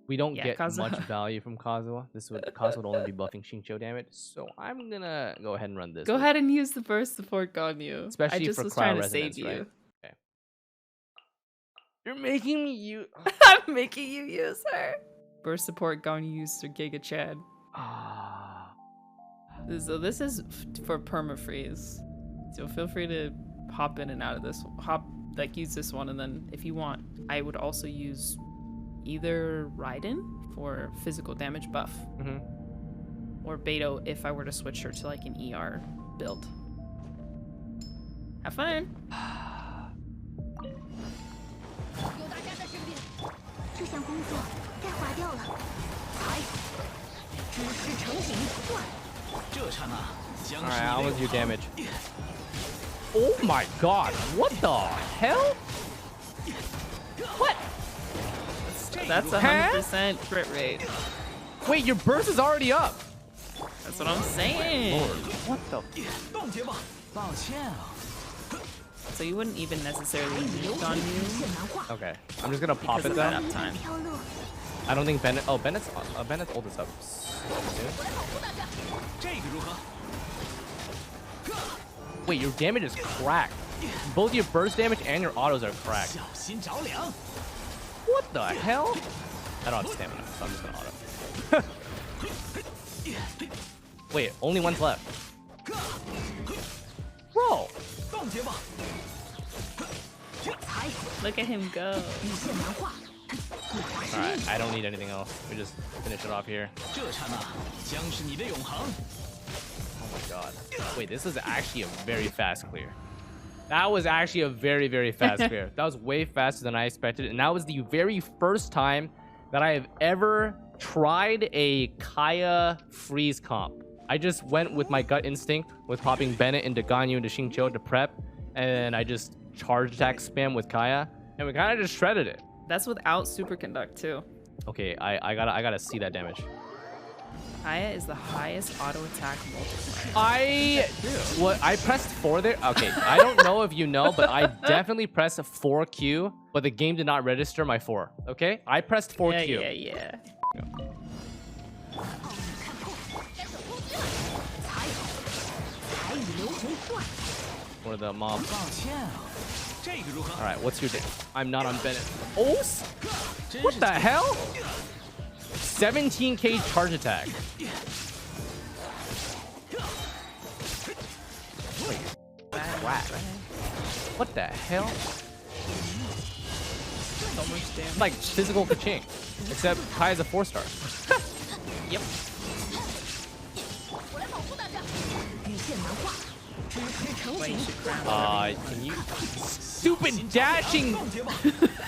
we don't Yeah, get Kazuha. much value from Kazuha. Kazuha would only be buffing Xingqiu damage. So I'm gonna go ahead and run this. Go ahead and use the burst support Ganyu. Especially I just for was cryo trying to resonance, save you. right? Okay. You're making me use. I'm making you use her. Burst support Ganyu used to Giga Chad. Ah. So this is for permafreeze. So feel free to hop in and out of this. Use this one, and then if you want, I would also use either Raiden for physical damage buff, or Beto if I were to switch her to like an ER build. Have fun. 有大家在身边，这项工作该划掉了。踩，知识成型，断。 Alright, how was your damage? Oh my god, what the hell? What? That's 100% crit rate. Wait, your burst is already up. That's what I'm saying. What the? So you wouldn't even necessarily need Ganyu Okay, I'm just gonna pop because it of that then. uptime. 飘落， I don't think Bennett. Oh, Bennett's ult is up. Wait, your damage is cracked. Both your burst damage and your autos are cracked. What the hell? I don't have stamina, so I'm just gonna auto. Wait, only one's left. Bro. Look at him go. 一线难画。 Alright, I don't need anything else. We just finish it off here. Oh my god. Wait, this is actually a very fast clear. That was actually a very, very fast clear. That was way faster than I expected. And that was the very first time that I have ever tried a Kaya freeze comp. I just went with my gut instinct with popping Bennett into Ganyu into Xingqiu to prep. And then I just charge attack spam with Kaya. And we kind of just shredded it. That's without superconduct too. Okay, I gotta see that damage. Kaya is the highest auto attack multiplier. I pressed 4 there. Okay, I don't know if you know, but I definitely pressed 4Q, but the game did not register my 4. Okay, I pressed 4Q. Yeah. 才与流红断。 For the mob. All right, what's your damage? I'm not on Bennett. Oh, what the hell? 17k charge attack. Wait, whack. What the hell? So much damage. Like physical ka-ching, except Kai is a 4-star. Yep. 我来保护大家。一线难画，知识成 Wait, 型 you。should crown him. Can you stupid dashing?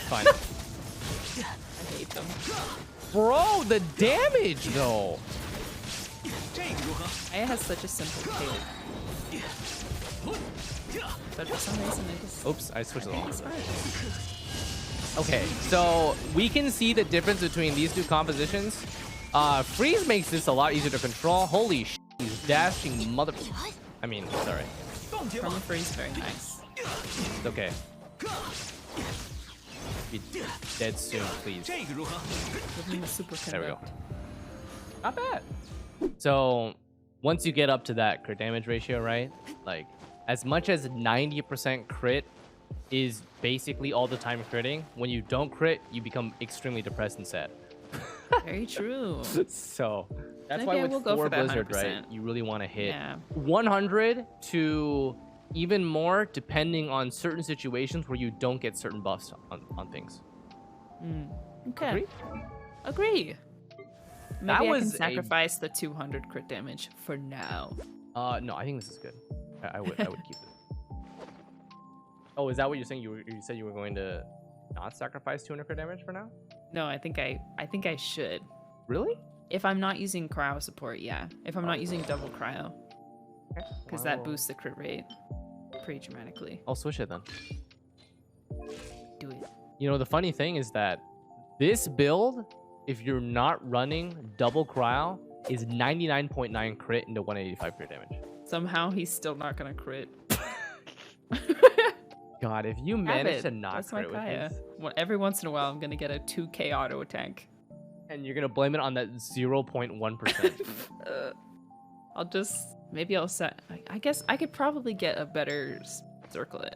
Fine. I hate them. Bro, the damage though. Kaya has such a simple kill. But for some reason it just... Oops, I switched it on. it's hard. Okay, so we can see the difference between these two compositions. Freeze makes this a lot easier to control. Holy sh! He's dashing mother... I mean, sorry. From the freeze, very nice. It's okay. Be dead soon, please. Give me the super There we go. conduct. Not bad. So once you get up to that crit damage ratio, right? Like as much as 90% crit is basically all the time critting, when you don't crit, you become extremely depressed and sad. Very true. So that's Maybe why I with will go 4 for that Blizzard, right? 100%. You really want to hit Yeah. 100 to even more depending on certain situations where you don't get certain buffs on things. Okay. Agree? Agree. Maybe That I can was a- sacrifice the 200 crit damage for now. No, I think this is good. I would keep it. Oh, is that what you're saying? You said you were going to not sacrifice 200 crit damage for now? No, I think I should. Really? If I'm not using cryo support, yeah. If I'm not using double cryo, Okay. because that boosts the crit rate pretty dramatically. I'll switch it then. Do it. You know, the funny thing is that this build, if you're not running double cryo, is 99.9 crit into 185 crit damage. Somehow he's still not gonna crit. God, if you Have manage it. to not That's my crit with Kaya. this, Well, every once in a while, I'm gonna get a 2k auto attack. and you're gonna blame it on that 0.1%. Maybe I'll set. I guess I could probably get a better circlet.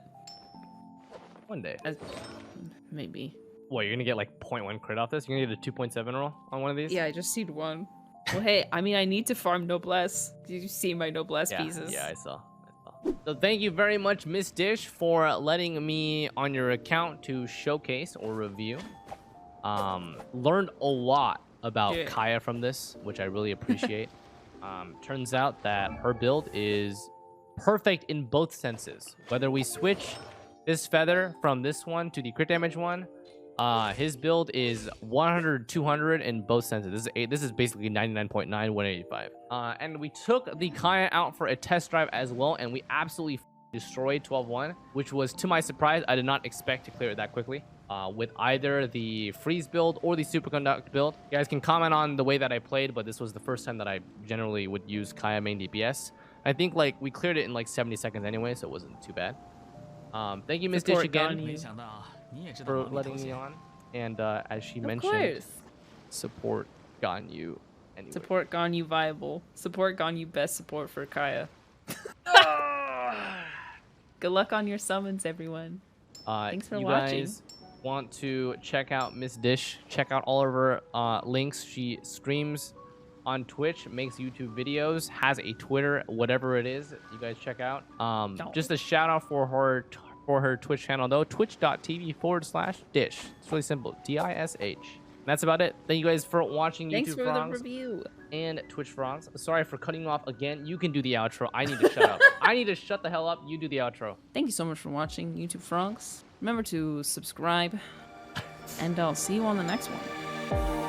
One day. Maybe. What, you're gonna get like 0.1 crit off this? You're gonna get a 2.7 roll on one of these? Yeah, I just need one. Well, hey, I mean, I need to farm noblesse. Did you see my noblesse pieces? Yeah, I saw. So thank you very much, Miss Dish, for letting me on your account to showcase or review. Learned a lot about Yeah. Kaya from this, which I really appreciate. Turns out that her build is perfect in both senses. Whether we switch this feather from this one to the crit damage one, his build is 100, 200 in both senses. This is basically 99.9, 185. And we took the Kaya out for a test drive as well, and we absolutely destroyed 12-1, which was, to my surprise, I did not expect to clear it that quickly. With either the freeze build or the superconduct build. You guys can comment on the way that I played, but this was the first time that I generally would use Kaya main DPS. I think like we cleared it in like 70 seconds anyway, so it wasn't too bad. Thank you, Miss Dish, Support again Ganyu. for letting me on. And as she Of mentioned, course. support Ganyu anyway. Support Ganyu viable. Support Ganyu best support for Kaya. Good luck on your summons, everyone. Thanks for you watching. guys want to check out Miss Dish, check out all of her links. She streams on Twitch, makes YouTube videos, has a Twitter, whatever it is, you guys check out. Just a shout out for her Twitch channel though, twitch.tv/dish. It's really simple, DISH. That's about it. Thank you guys for watching Thanks YouTube for Frogs the review. and Twitch Frogs. Sorry for cutting you off again. You can do the outro. I need to shut up. I need to shut the hell up. You do the outro. Thank you so much for watching, YouTube Frogs. Remember to subscribe, and I'll see you on the next one.